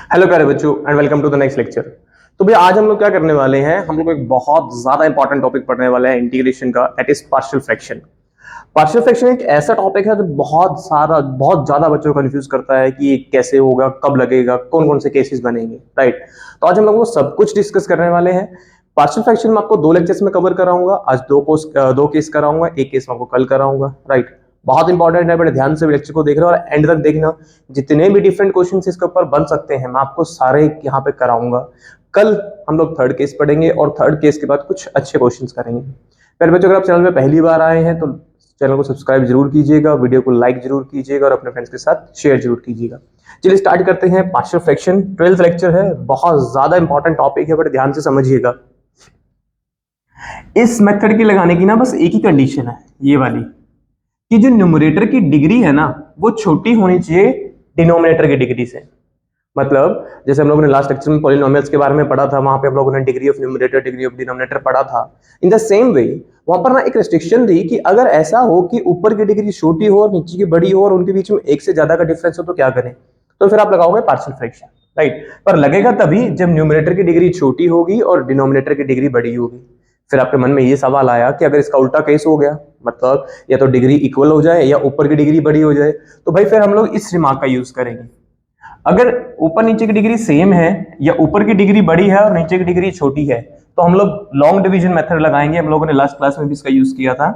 Hello प्यारे बच्चों and welcome to the next lecture. तो भैया आज हम लोग क्या करने वाले हैं, हम लोग एक बहुत ज्यादा इंपॉर्टेंट टॉपिक पढ़ने वाले हैं इंटीग्रेशन का, that is partial fraction. Partial fraction एक ऐसा टॉपिक है जो बहुत ज्यादा बच्चों को कंफ्यूज करता है कि ये कैसे होगा, कब लगेगा, कौन कौन से केसेस बनेंगे, राइट। तो आज हम लोग वो सब कुछ डिस्कस करने वाले हैं। पार्शियल फ्रैक्शन में आपको 2 लेक्चर्स में कवर कराऊंगा। आज दो केस कराऊंगा, एक केस में आपको कल कराऊंगा, राइट। बहुत इंपॉर्टेंट है, बड़े ध्यान से लेक्चर को देख रहे हो और एंड तक देखना। जितने भी डिफरेंट क्वेश्चंस इसके ऊपर बन सकते हैं मैं आपको सारे यहाँ पे कराऊंगा। कल हम लोग थर्ड केस पढ़ेंगे और थर्ड केस के बाद कुछ अच्छे क्वेश्चंस करेंगे। पहले बच्चों, अगर आप चैनल पे पहली बार आए हैं तो चैनल को सब्सक्राइब जरूर कीजिएगा, वीडियो को लाइक जरूर कीजिएगा और अपने फ्रेंड्स के साथ शेयर जरूर कीजिएगा। चलिए स्टार्ट करते हैं। पार्शियल फ्रैक्शन 12th लेक्चर है, बहुत ज्यादा इंपॉर्टेंट टॉपिक है, बड़े ध्यान से समझिएगा। इस मेथड की लगाने की ना बस एक ही कंडीशन है, ये वाली, कि जो न्यूमरेटर की डिग्री है ना वो छोटी होनी चाहिए डिनोमिनेटर की डिग्री से। मतलब जैसे हम लोगों ने लास्ट लेक्चर में पॉलिनोमियल्स के बारे में पढ़ा था, वहां पे हम लोगों ने degree of numerator, degree of denominator पढ़ा था। इन द सेम वे वहां पर ना एक रेस्ट्रिक्शन थी कि अगर ऐसा हो कि ऊपर की डिग्री छोटी हो और नीचे की बड़ी हो और उनके बीच में एक से ज्यादा का डिफरेंस हो तो क्या करें। तो फिर आप लगाओगे पार्शियल फ्रैक्शन, राइट। पर लगेगा तभी जब न्यूमरेटर की डिग्री छोटी होगी और डिनोमिनेटर की डिग्री बड़ी होगी। फिर आपके मन में ये सवाल आया कि अगर इसका उल्टा केस हो गया, मतलब या तो डिग्री इक्वल हो जाए या ऊपर की डिग्री बड़ी हो जाए, तो भाई फिर हम लोग इस रिमार्क का यूज करेंगे। अगर ऊपर नीचे की डिग्री सेम है या ऊपर की डिग्री बड़ी है और नीचे की डिग्री छोटी है तो हम लोग लॉन्ग डिवीजन मेथड लगाएंगे। हम लोगों ने लास्ट क्लास में भी इसका यूज किया था।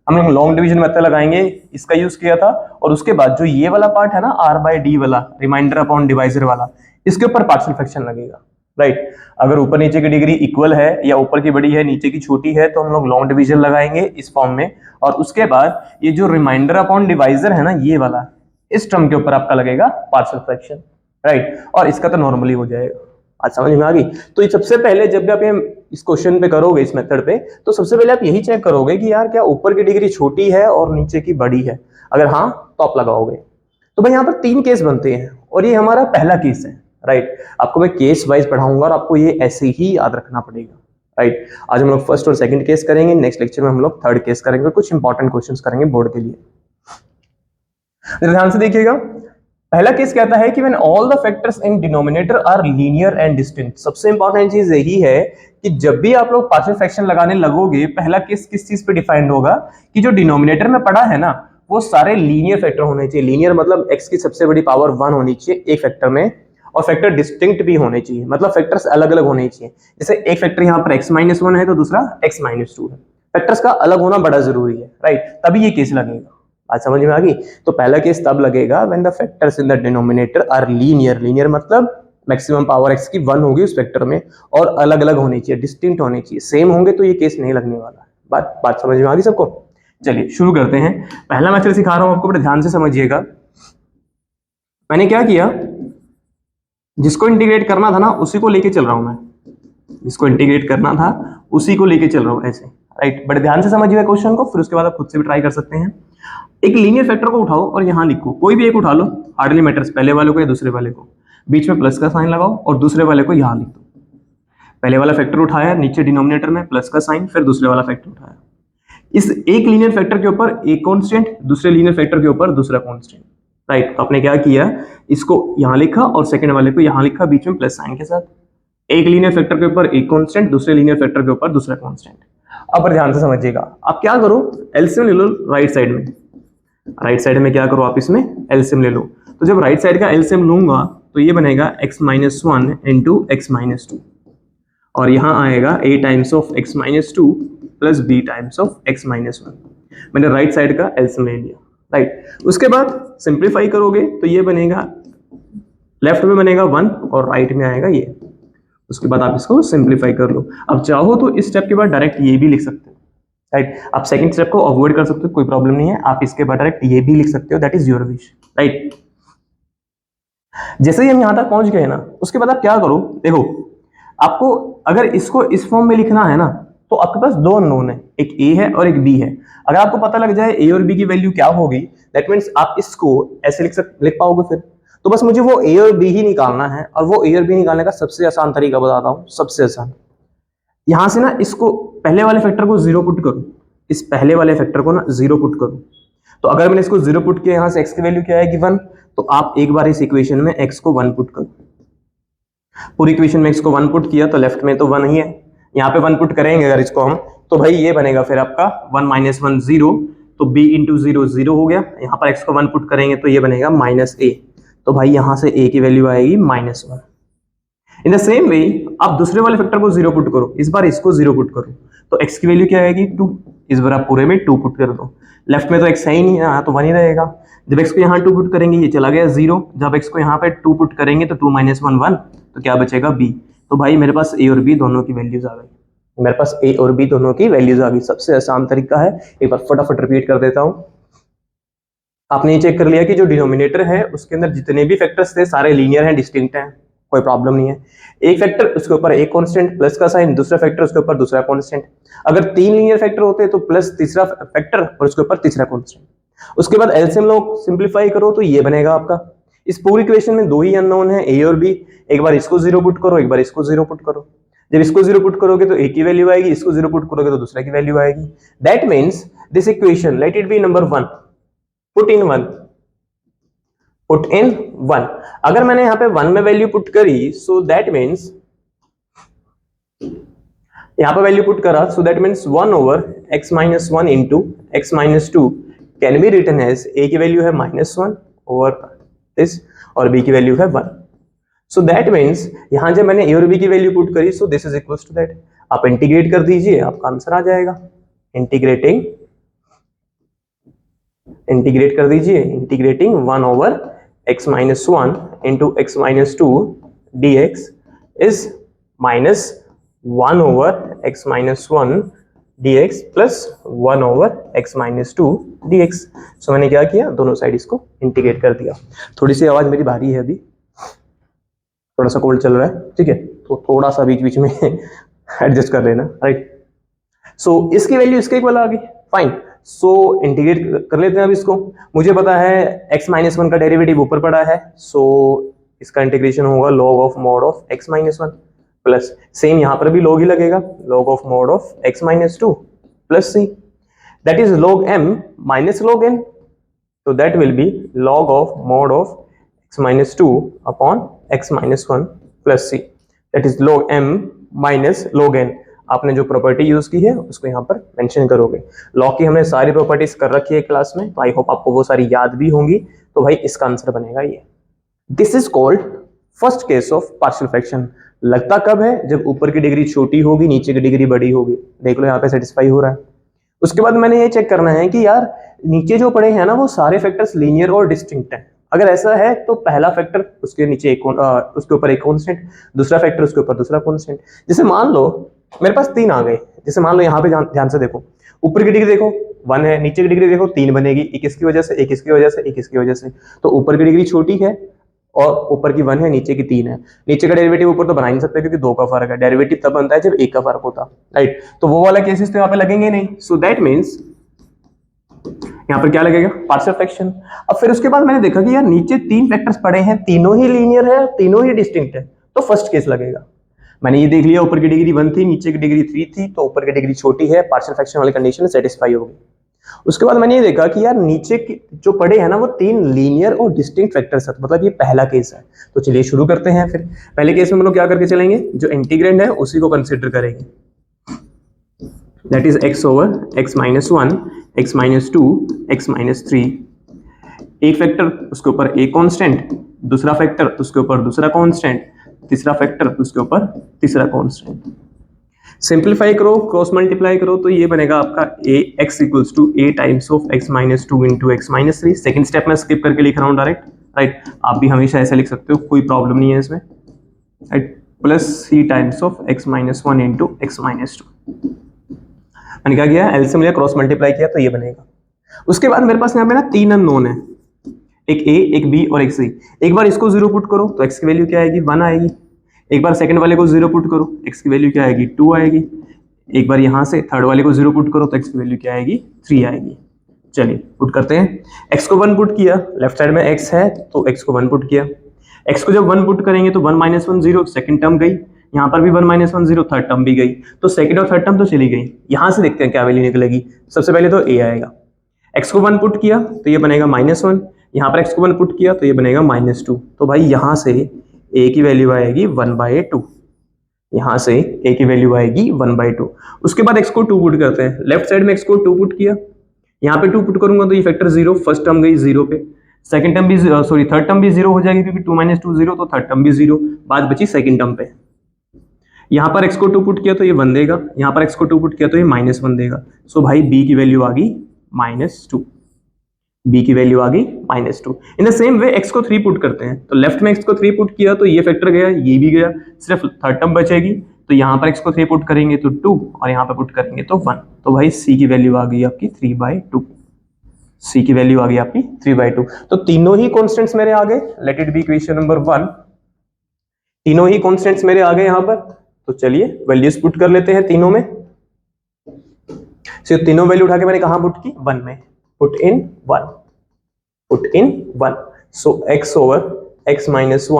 हम लोग लॉन्ग डिवीजन मेथड लगाएंगे, इसका यूज किया था। और उसके बाद जो ये वाला पार्ट है ना, आर बाय डी वाला, रिमाइंडर अपॉन डिवाइजर वाला, इसके ऊपर पार्शियल फ्रैक्शन लगेगा, राइट। अगर ऊपर नीचे की डिग्री इक्वल है या ऊपर की बड़ी है नीचे की छोटी है तो हम लोग लॉन्ग डिवीजन लगाएंगे इस फॉर्म में। और उसके बाद ये जो रिमाइंडर अपॉन डिवाइजर है ना, ये वाला, इस टर्म के ऊपर आपका लगेगा पार्शियल फ्रैक्शन, राइट। और इसका तो नॉर्मली हो जाएगा। आज समझ में आ गई। तो ये सबसे पहले जब भी आप ये इस क्वेश्चन पे करोगे, इस मेथड पे, तो सबसे पहले आप यही चेक करोगे कि यार क्या ऊपर की डिग्री छोटी है और नीचे की बड़ी है। अगर हाँ तो आप लगाओगे। तो भाई यहाँ पर 3 केस बनते हैं और ये हमारा पहला केस है, राइट। आपको मैं केस वाइज पढ़ाऊंगा और आपको ये ऐसे ही याद रखना पड़ेगा, राइट। आज हम लोग फर्स्ट और सेकंड केस करेंगे, नेक्स्ट लेक्चर में हम लोग थर्ड केस करेंगे, कुछ इंपॉर्टेंट क्वेश्चंस करेंगे बोर्ड के लिए। ध्यान से देखिएगा। पहला केस कहता है कि when all the factors in denominator are linear and distinct. सबसे इंपॉर्टेंट चीज यही है कि जब भी आप लोग पार्शियल फ्रैक्शन लगाने लगोगे, पहला केस किस चीज पे डिफाइंड होगा कि जो डिनोमिनेटर में पड़ा है ना वो सारे लीनियर फैक्टर होने चाहिए। लीनियर मतलब x की सबसे बड़ी पावर 1 होनी चाहिए एक फैक्टर में, और फैक्टर डिस्टिंक्ट भी होने चाहिए, मतलब फैक्टर्स अलग अलग होने चाहिए। जैसे एक फैक्टर यहाँ पर x-1 है तो दूसरा x-2 है। फैक्टर्स का अलग होना बड़ा जरूरी है, राइट, तभी ये केस लगेगा। आज समझ में आ गई। तो पहला केस तब लगेगा when the factors in the denominator are linear. Linear मतलब मैक्सिमम पावर x की 1 होगी उस फैक्टर में और अलग अलग होनी चाहिए, डिस्टिंक्ट होनी चाहिए। सेम होंगे तो ये केस नहीं लगने वाला। बात समझ में आ गई सबको। चलिए शुरू करते हैं। पहला मैं सिखा रहा हूं आपको, बड़े ध्यान से समझिएगा। मैंने क्या किया, जिसको इंटीग्रेट करना था ना उसी को लेके चल रहा हूं मैं, जिसको इंटीग्रेट करना था उसी को लेके चल रहा हूं ऐसे, राइट। बड़े ध्यान से समझिएगा क्वेश्चन को, फिर उसके बाद आप खुद से भी ट्राई कर सकते हैं। एक लीनियर फैक्टर को उठाओ और यहां लिखो, कोई भी एक उठा लो, हार्डली मैटर्स, पहले वाले को या दूसरे वाले को, बीच में प्लस का साइन लगाओ और दूसरे वाले को यहां लिख दो। पहले वाला फैक्टर उठाया, नीचे डिनोमिनेटर में प्लस का साइन, फिर दूसरे वाला फैक्टर उठाया। इस एक लीनियर फैक्टर के ऊपर एक कांस्टेंट, दूसरे लीनियर फैक्टर के ऊपर दूसरा कांस्टेंट, राइट। तो आपने क्या किया, इसको यहां लिखा और सेकंड वाले को यहां लिखा बीच में प्लस साइन के साथ। एक लीनियर फैक्टर के ऊपर एक कांस्टेंट, दूसरे लीनियर फैक्टर के ऊपर दूसरा कांस्टेंट। अब ध्यान से समझिएगा, आप क्या करो, एलसीएम ले लो राइट साइड में। राइट साइड में क्या करो आप, इसमें एलसीएम ले लो। तो जब राइट साइड का एलसीएम लूंगा तो ये बनेगा x-1 इंटू x-2 और यहां आएगा a times of x-2 plus b times of x-1। मैंने राइट साइड का एलसीएम ले लिया, राइट। उसके बाद सिंप्लीफाई करोगे तो ये बनेगा, लेफ्ट में बनेगा 1 और राइट में आएगा ये। उसके बाद आप इसको सिंप्लीफाई कर लो। अब चाहो तो इस स्टेप के बाद डायरेक्ट ये भी लिख सकते हो, राइट। आप सेकंड स्टेप को अवॉइड कर सकते हो, कोई प्रॉब्लम नहीं है। आप इसके बाद डायरेक्ट ये भी लिख सकते हो, that is your wish, right. जैसे ही हम यहां तक पहुंच गए ना, उसके बाद आप क्या करो, देखो आपको अगर इसको इस फॉर्म में लिखना है ना तो आपके पास 2 अननोन है, एक ए है और एक बी है। अगर आपको पता लग जाए ए और बी की वैल्यू क्या होगी, दैट मीन्स आप इसको ऐसे लिख पाओगे फिर। तो बस मुझे वो ए और बी ही निकालना है, और वो ए और बी निकालने का सबसे आसान तरीका बताता हूं, सबसे आसान। यहां से ना इसको पहले वाले फैक्टर को 0 पुट करो, इस पहले वाले फैक्टर को ना 0 पुट करो। तो अगर मैंने इसको 0 पुट किया, यहां से x की वैल्यू क्या आएगी 1, तो आप एक बार इस इक्वेशन में x को 1 पुट करो। पूरी इक्वेशन में x को 1 पुट किया तो लेफ्ट में तो 1 ही है, यहाँ पे 1 पुट करेंगे अगर इसको हम, तो भाई ये बनेगा फिर आपका 1 माइनस 1 0, तो b इंटू 0 0 हो गया। यहाँ पर x को 1 पुट करेंगे तो ये बनेगा माइनस a, तो भाई यहाँ से a की वैल्यू आएगी -1। इन द सेम वे आप दूसरे वाले फैक्टर को 0 पुट करो, इस बार इसको 0 पुट करो, तो x की वैल्यू क्या आएगी 2, इस बार आप पूरे में 2 पुट कर दो। लेफ्ट में तो x है ही नहीं, यहाँ तो 1 ही रहेगा। जब x को यहाँ 2 पुट करेंगे ये चला गया 0, जब x को यहाँ पे 2 पुट करेंगे तो 2 माइनस 1 1, तो क्या बचेगा b। तो भाई मेरे पास a और b दोनों की वैल्यूज आ गई, मेरे पास a और b दोनों की वैल्यूज आ गई। सबसे आसान तरीका है, एक बार फटाफट रिपीट कर देता हूँ। आपने ये चेक कर लिया कि जो डिनोमिनेटर है उसके अंदर जितने भी फैक्टर्स थे सारे लीनियर हैं, डिस्टिंक्ट हैं, कोई प्रॉब्लम नहीं है। एक फैक्टर उसके ऊपर एक कांस्टेंट प्लस का साइन, दूसरा फैक्टर उसके ऊपर दूसरा कांस्टेंट। अगर 3 लीनियर फैक्टर होते तो प्लस तीसरा फैक्टर और उसके ऊपर तीसरा कांस्टेंट। उसके बाद एलसीएम लोग सिंपलीफाई करो तो ये बनेगा आपका। इस पूरी इक्वेशन में 2 ही अननोन है, a और b। एक बार इसको 0 पुट करो, एक बार इसको 0 पुट करो। जब इसको 0 पुट करोगे तो a की वैल्यू आएगी, इसको 0 पुट करोगे तो दूसरा की वैल्यू आएगी। That means this equation let it B number 1, put in 1, put in 1। अगर मैंने यहाँ पे 1 में वैल्यू पुट करी, सो दैट मीन्स यहाँ पे वैल्यू पुट करा, so that means 1 over x minus 1 into x minus 2 can be written as a की वैल्यू है -1 ओवर दिस और b की वैल्यू है 1। सो दैट मीन्स यहाँ जब मैंने a और b की वैल्यू पुट करी, so this is equal to that. आप इंटीग्रेट कर दीजिए, आपका आंसर आ जाएगा। इंटीग्रेट कर दीजिए, integrating 1 over x minus 1 into x minus 2 dx is -1 over x minus 1 dx plus 1 over x minus 2 dx। So मैंने क्या किया, दोनों साइड इसको इंटीग्रेट कर दिया। थोड़ी सी आवाज मेरी भारी है, अभी थोड़ा सा कोल्ड चल रहा है, ठीक है, तो थोड़ा सा बीच बीच में एडजस्ट कर लेना, राइट। सो इसकी वैल्यू इसके इक्वल आ गई, फाइन। सो इंटीग्रेट कर लेते हैं अब इसको। मुझे पता है x माइनस 1 का डेरिवेटिव ऊपर पड़ा है, सो इसका इंटीग्रेशन होगा log of mod of x minus 1 plus, same यहाँ पर भी log ही लगेगा, log of mod of x minus 2 plus c, that is log m minus log n, तो that will B log of mod of x minus 2 upon x minus 1 plus c, that is log m minus log n। आपने जो property use की है उसको यहाँ पर mention करोगे। Log की हमने सारी प्रॉपर्टीज कर रखी है क्लास में, तो आई होप आपको वो सारी याद भी होंगी। तो भाई इसका आंसर बनेगा ये। This is called first case of partial fraction. लगता कब है, जब ऊपर की डिग्री छोटी होगी नीचे की डिग्री बड़ी होगी। देख लो यहाँ पे सेटिस्फाई हो रहा है। उसके बाद मैंने ये चेक करना है कि यार नीचे जो पड़े हैं ना वो सारे फैक्टर्स लीनियर और डिस्टिंक्ट हैं। अगर ऐसा है तो पहला फैक्टर उसके नीचे उसके ऊपर एक कांस्टेंट, दूसरा फैक्टर उसके ऊपर दूसरा कांस्टेंट। जैसे मान लो मेरे पास 3 आ गए, जैसे मान लो यहाँ पे ध्यान से देखो, ऊपर की डिग्री देखो 1 है, नीचे की डिग्री देखो 3 बनेगी, एक इसकी वजह से, एक इसकी वजह से, एक इसकी वजह से। तो ऊपर की डिग्री छोटी है और ऊपर की 1 है, नीचे की 3 है। नीचे का डेरिवेटिव ऊपर तो बना ही नहीं सकते क्योंकि 2 का फर्क है। डेरिवेटिव तब बनता है जब 1 का फर्क होता, राइट। तो वो वाला केसेस तो यहाँ पे लगेंगे नहीं। सो दैट मीन्स यहाँ पर क्या लगेगा, पार्शियल फ्रैक्शन। अब फिर उसके बाद मैंने देखा कि यार नीचे 3 फैक्टर्स पड़े हैं, तीनों ही लीनियर है, तीनों ही डिस्टिंक्ट है, तो फर्स्ट केस लगेगा। मैंने ये देख लिया ऊपर की डिग्री 1 थी, नीचे की डिग्री 3 थी, तो ऊपर की डिग्री छोटी है, पार्शियल फ्रैक्शन वाली कंडीशन सेटिस्फाई होगी। उसके बाद मैंने ये देखा कि यार नीचे की जो पड़े हैं ना वो 3 लीनियर और डिस्टिंक्ट फैक्टर्स है, मतलब ये पहला केस है। तो चलिए शुरू करते हैं। फिर पहले केस में हम लोग क्या करके चलेंगे, जो इंटीग्रेंड है उसी को कंसिडर करेंगे, that is x over x minus 1, x minus 2, x minus 3। एक फैक्टर उसके ऊपर एक कांस्टेंट, दूसरा फैक्टर उसके ऊपर दूसरा कांस्टेंट, तीसरा फैक्टर उसके ऊपर तीसरा कांस्टेंट। सिंपलीफाई करो, क्रॉस मल्टीप्लाई करो, तो ये बनेगा आपका x equals to a times of x minus 2 into x minus 3। Second step में स्किप करके लिख रहा हूँ डायरेक्ट, राइट। आप भी हमेशा ऐसे लिख सकते हो, कोई प्रॉब्लम नहीं है इसमें, right. Plus c times of x minus 1 into x minus 2। मैंने क्या किया, एलसीएम लिया, क्रॉस मल्टीप्लाई किया, तो ये बनेगा। उसके बाद मेरे पास यहाँ पे ना 3 अननोन है, एक a, एक b और एक c। एक बार इसको 0 पुट करो तो x की वैल्यू क्या आएगी, 1 आएगी। एक बार सेकंड वाले को 0 पुट करो, x की वैल्यू क्या आएगी, 2 आएगी। एक बार यहाँ से थर्ड वाले को 0 पुट करो तो x की वैल्यू क्या आएगी, 3 आएगी। चलिए पुट करते हैं। x को 1 पुट किया, लेफ्ट साइड में x है तो x को 1 पुट किया। x को जब 1 पुट करेंगे तो 1 माइनस 1 0, सेकंड टर्म गई। यहाँ पर भी 1 माइनस 1 0, थर्ड टर्म भी गई। तो सेकंड और थर्ड टर्म तो चली गई। यहाँ से देखते हैं क्या वैल्यू निकलेगी। सबसे पहले तो a आएगा, x को 1 पुट किया तो ये बनेगा -1। यहाँ पर x को 1 पुट किया तो ये बनेगा -2। तो भाई यहाँ से ए की वैल्यू आएगी 1/2, यहां से ए की वैल्यू आएगी 1/2। उसके बाद एक्स को 2 पुट करते हैं, लेफ्ट साइड में एक्स को 2 पुट किया, यहाँ पे 2 पुट करूंगा तो ये फैक्टर 0, फर्स्ट टर्म गई 0 पे, सेकंड टर्म भी सॉरी थर्ड टर्म भी 0 हो जाएगी क्योंकि 2 - 2 0, तो थर्ड टर्म भी 0, बात बची सेकंड टर्म पे। यहाँ पर x को 2 पुट किया तो ये 1 देगा, यहाँ पर x को 2 पुट किया तो ये -1 देगा। सो भाई b की वैल्यू आ गई -2, b की वैल्यू आ गई -2। In the same way x को 3 पुट करते हैं, तो लेफ्ट में x को 3 पुट किया तो ये फैक्टर गया, ये भी गया, सिर्फ थर्ड टर्म बचेगी, तो यहाँ पर x को 3 पुट करेंगे तो 2 और यहाँ पर पुट करेंगे तो 1। तो भाई c की वैल्यू आ गई आपकी 3/2, c की वैल्यू आ गई आपकी 3/2। तो तीनों ही कॉन्स्टेंट्स मेरे आ गए, late it be equation number 1, तीनों ही कॉन्स्टेंट्स मेरे आ गए यहाँ पर। तो चलिए वैल्यूज पुट कर लेते हैं तीनों में। सिर्फ तीनों वैल्यू उठा के मैंने कहां पुट की, 1 में, put in 1, put in 1। So x over x - 1, x - 2,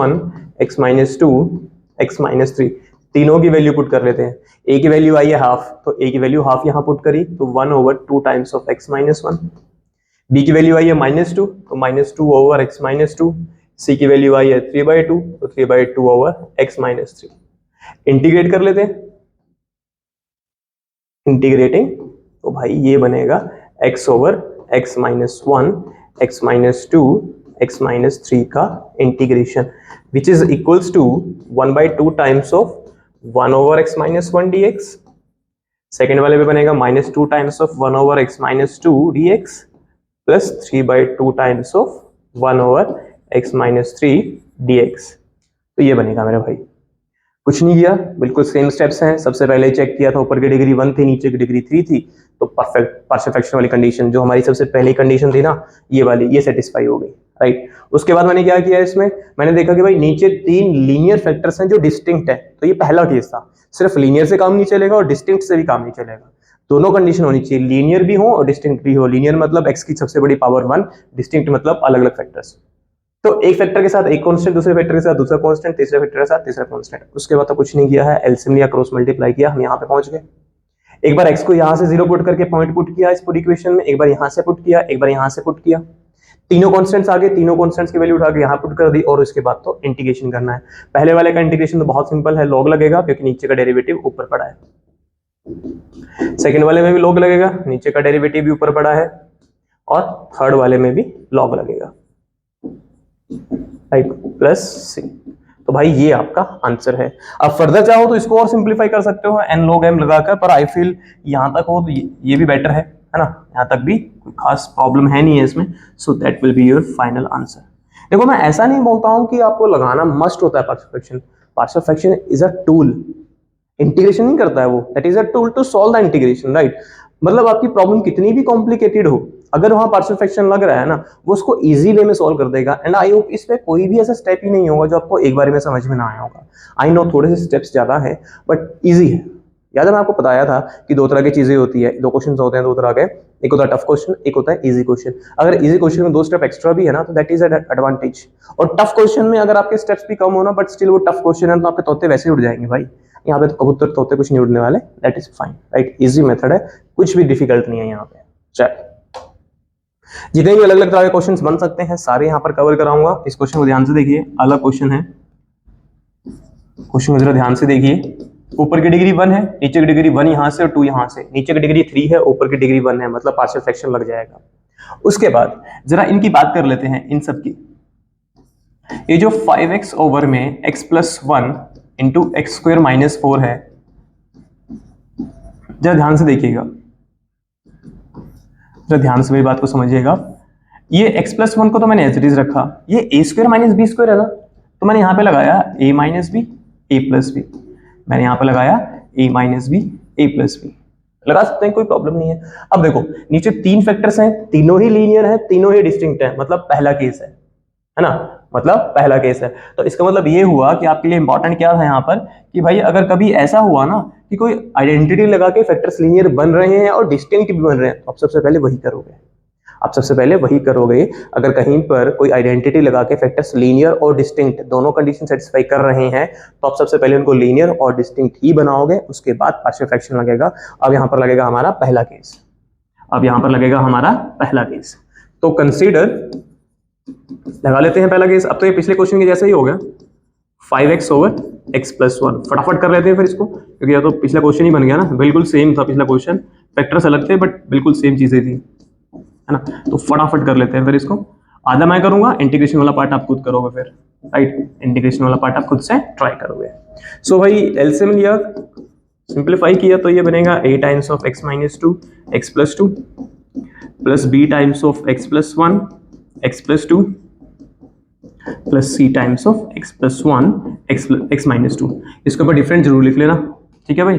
x - 3, तीनों की वैल्यू पुट कर लेते हैं। a की वैल्यू आई है हाफ, तो a की वैल्यू हाफ यहां पुट करी तो 1/2 टाइम्स ऑफ x - 1। b की वैल्यू आई है -2, तो -2 ओवर x - 2। c की वैल्यू आई है 3/2, तो 3/2 ओवर x - 3। इंटीग्रेट कर लेते हैं, इंटीग्रेटिंग, तो भाई ये बनेगा x over x - 1, x - 2, x - 3 का integration, which is equals to 1/2 times of 1 over x - 1 dx। Second वाले पे बनेगा -2 times of 1 over x - 2 dx plus 3/2 times of 1 over x - 3 dx। तो ये बनेगा मेरे भाई, कुछ नहीं किया, बिल्कुल सेम स्टेप्स हैं। सबसे पहले चेक किया था ऊपर की डिग्री 1 थी, नीचे की डिग्री 3 थी, तो परफेक्ट पार्शियल फ्रैक्शन वाली कंडीशन जो हमारी सबसे पहली कंडीशन थी ना, ये वाली, ये सेटिस्फाई हो गई, राइट। उसके बाद मैंने क्या किया इसमें, मैंने देखा कि भाई नीचे 3 लीनियर फैक्टर्स हैं जो डिस्टिंक्ट है, तो ये पहला केस था। सिर्फ लीनियर से काम नहीं चलेगा और डिस्टिंक्ट से भी काम नहीं चलेगा, दोनों कंडीशन होनी चाहिए, लीनियर भी हो और डिस्टिंक्ट भी हो। लीनियर मतलब x की सबसे बड़ी पावर 1, डिस्टिंक्ट मतलब अलग अलग फैक्टर्स। तो एक फैक्टर के साथ एक कांस्टेंट, दूसरे फैक्टर के साथ दूसरा कांस्टेंट, तीसरे फैक्टर के साथ तीसरा कांस्टेंट। उसके बाद तो कुछ नहीं किया है, एलसीएम या क्रॉस मल्टीप्लाई किया, हम यहाँ पे पहुंच गए। एक बार x को यहाँ से 0 पुट करके पॉइंट पुट किया इस पूरी इक्वेशन में, एक बार यहाँ से पुट किया, एक बार यहाँ से पुट किया, तीनों कांस्टेंट्स आ गए, तीनों कांस्टेंट्स की वैल्यू उठा के यहाँ पुट कर दी, और उसके बाद तो इंटीग्रेशन करना है। पहले वाले का इंटीग्रेशन तो बहुत सिंपल है, लॉग लगेगा क्योंकि नीचे का डेरिवेटिव ऊपर पड़ा है। सेकेंड वाले में भी लॉग लगेगा, नीचे का डेरिवेटिव भी ऊपर पड़ा है, और थर्ड वाले में भी लॉग लगेगा, राइट, प्लस सी। तो भाई ये आपका आंसर है। अब फर्दर चाहो तो इसको और सिंपलीफाई कर सकते हो n log m लगाकर, पर आई फील यहां तक हो तो ये भी बेटर है ना, यहां तक भी कोई खास प्रॉब्लम है नहीं है इसमें। So that will be your final answer. देखो मैं ऐसा नहीं बोलता हूं कि आपको लगाना मस्ट होता है partial fraction, partial fraction is a tool, integration नहीं करता है वो, that is a tool to solve the integration, right. मतलब आपकी प्रॉब्लम कितनी भी कॉम्प्लिकेटेड हो, अगर वहां पार्शियल फ्रैक्शन लग रहा है ना, वो उसको इजी वे में सॉल्व कर देगा। एंड आई होप इसमें कोई भी ऐसा स्टेप ही नहीं होगा जो आपको एक बार में समझ में ना आया होगा। आई नो थोड़े से स्टेप्स ज्यादा है बट इजी है। याद है मैं आपको बताया था कि दो तरह की चीजें होती है, दो क्वेश्चन होते हैं दो तरह के, एक होता है टफ क्वेश्चन, एक होता है इजी क्वेश्चन। अगर इजी क्वेश्चन में 2 स्टेप एक्स्ट्रा भी है ना, तो दैट इज एन एडवांटेज। और टफ क्वेश्चन में अगर आपके स्टेप्स भी कम हो ना, बट स्टिल वो टफ क्वेश्चन है, तो आपके तोते वैसे उड़ जाएंगे भाई। यहाँ पे तो कबूतर तोते कुछ नहीं उड़ने वाले, that is fine, right. Easy method है, कुछ भी डिफिकल्ट नहीं है यहाँ पे। चल, जितने भी अलग अलग तरह के क्वेश्चंस बन सकते हैं सारे यहाँ पर कवर कराऊंगा। इस क्वेश्चन को ध्यान से देखिए, अलग क्वेश्चन है, क्वेश्चन को जरा ध्यान से देखिए। ऊपर की डिग्री 1 है, नीचे की डिग्री 1 यहाँ से और 2 यहाँ से, नीचे की डिग्री 3 है, ऊपर की डिग्री 1 है, मतलब पार्शियल फ्रैक्शन लग जाएगा। उसके बाद जरा इनकी बात कर लेते हैं, इन सब की। ये जो 5x ओवर में x plus 1 into X square minus 4 है, जरा ध्यान से देखिएगा, जरा ध्यान से मेरी बात को समझिएगा। ये x प्लस 1 को तो मैंने एज इट इज रखा, ये a square minus B square है ना, तो मैंने यहाँ पे लगाया a minus B A plus B, मैंने यहाँ पे लगाया a minus B A plus B, लगा सकते हैं, कोई प्रॉब्लम नहीं है। अब देखो नीचे 3 फैक्टर्स हैं, तीनों ही लीनियर है, तीनों ही डिस्टिंक्ट है, मतलब पहला केस है ना, मतलब पहला केस है। तो इसका मतलब ये हुआ कि आपके लिए इंपॉर्टेंट क्या था यहाँ पर, कि भाई अगर कभी ऐसा हुआ ना कि कोई आइडेंटिटी लगा के फैक्टर्स लीनियर बन रहे हैं और डिस्टिंक्ट भी बन रहे हैं, तो आप सबसे पहले वही करोगे, आप सबसे पहले वही करोगे। अगर कहीं पर कोई आइडेंटिटी लगा के फैक्टर्स लीनियर और डिस्टिंक्ट दोनों कंडीशन सेटिस्फाई कर रहे हैं, तो आप सबसे पहले उनको लीनियर और डिस्टिंक्ट ही बनाओगे, उसके बाद पार्शियल फ्रैक्शन लगेगा। अब यहाँ पर लगेगा हमारा पहला केस, अब यहाँ पर लगेगा हमारा पहला केस। तो कंसीडर, लगा लेते हैं पहला केस। अब तो ये पिछले क्वेश्चन के जैसा ही हो गया, 5x ओवर x प्लस 1। फटाफट कर लेते हैं फिर इसको, क्योंकि या तो पिछला क्वेश्चन ही बन गया ना, बिल्कुल सेम था पिछला क्वेश्चन, फैक्टर्स अलग थे बट बिल्कुल सेम चीजें थी, है ना। तो फटाफट कर लेते हैं फिर इसको। आधा मैं करूंगा, इंटीग्रेशन वाला पार्ट आप खुद करोगे फिर, राइट। इंटीग्रेशन वाला पार्ट आप खुद से ट्राई करोगे। सो भाई एलसीएम लिया, सिंप्लीफाई किया तो ये बनेगा a times of x minus 2 x plus 2 plus b times of x plus 1 x plus 2 plus c times of x plus 1 x minus 2। इसके ऊपर डिफरेंट जरूर लिख लेना, ठीक है भाई,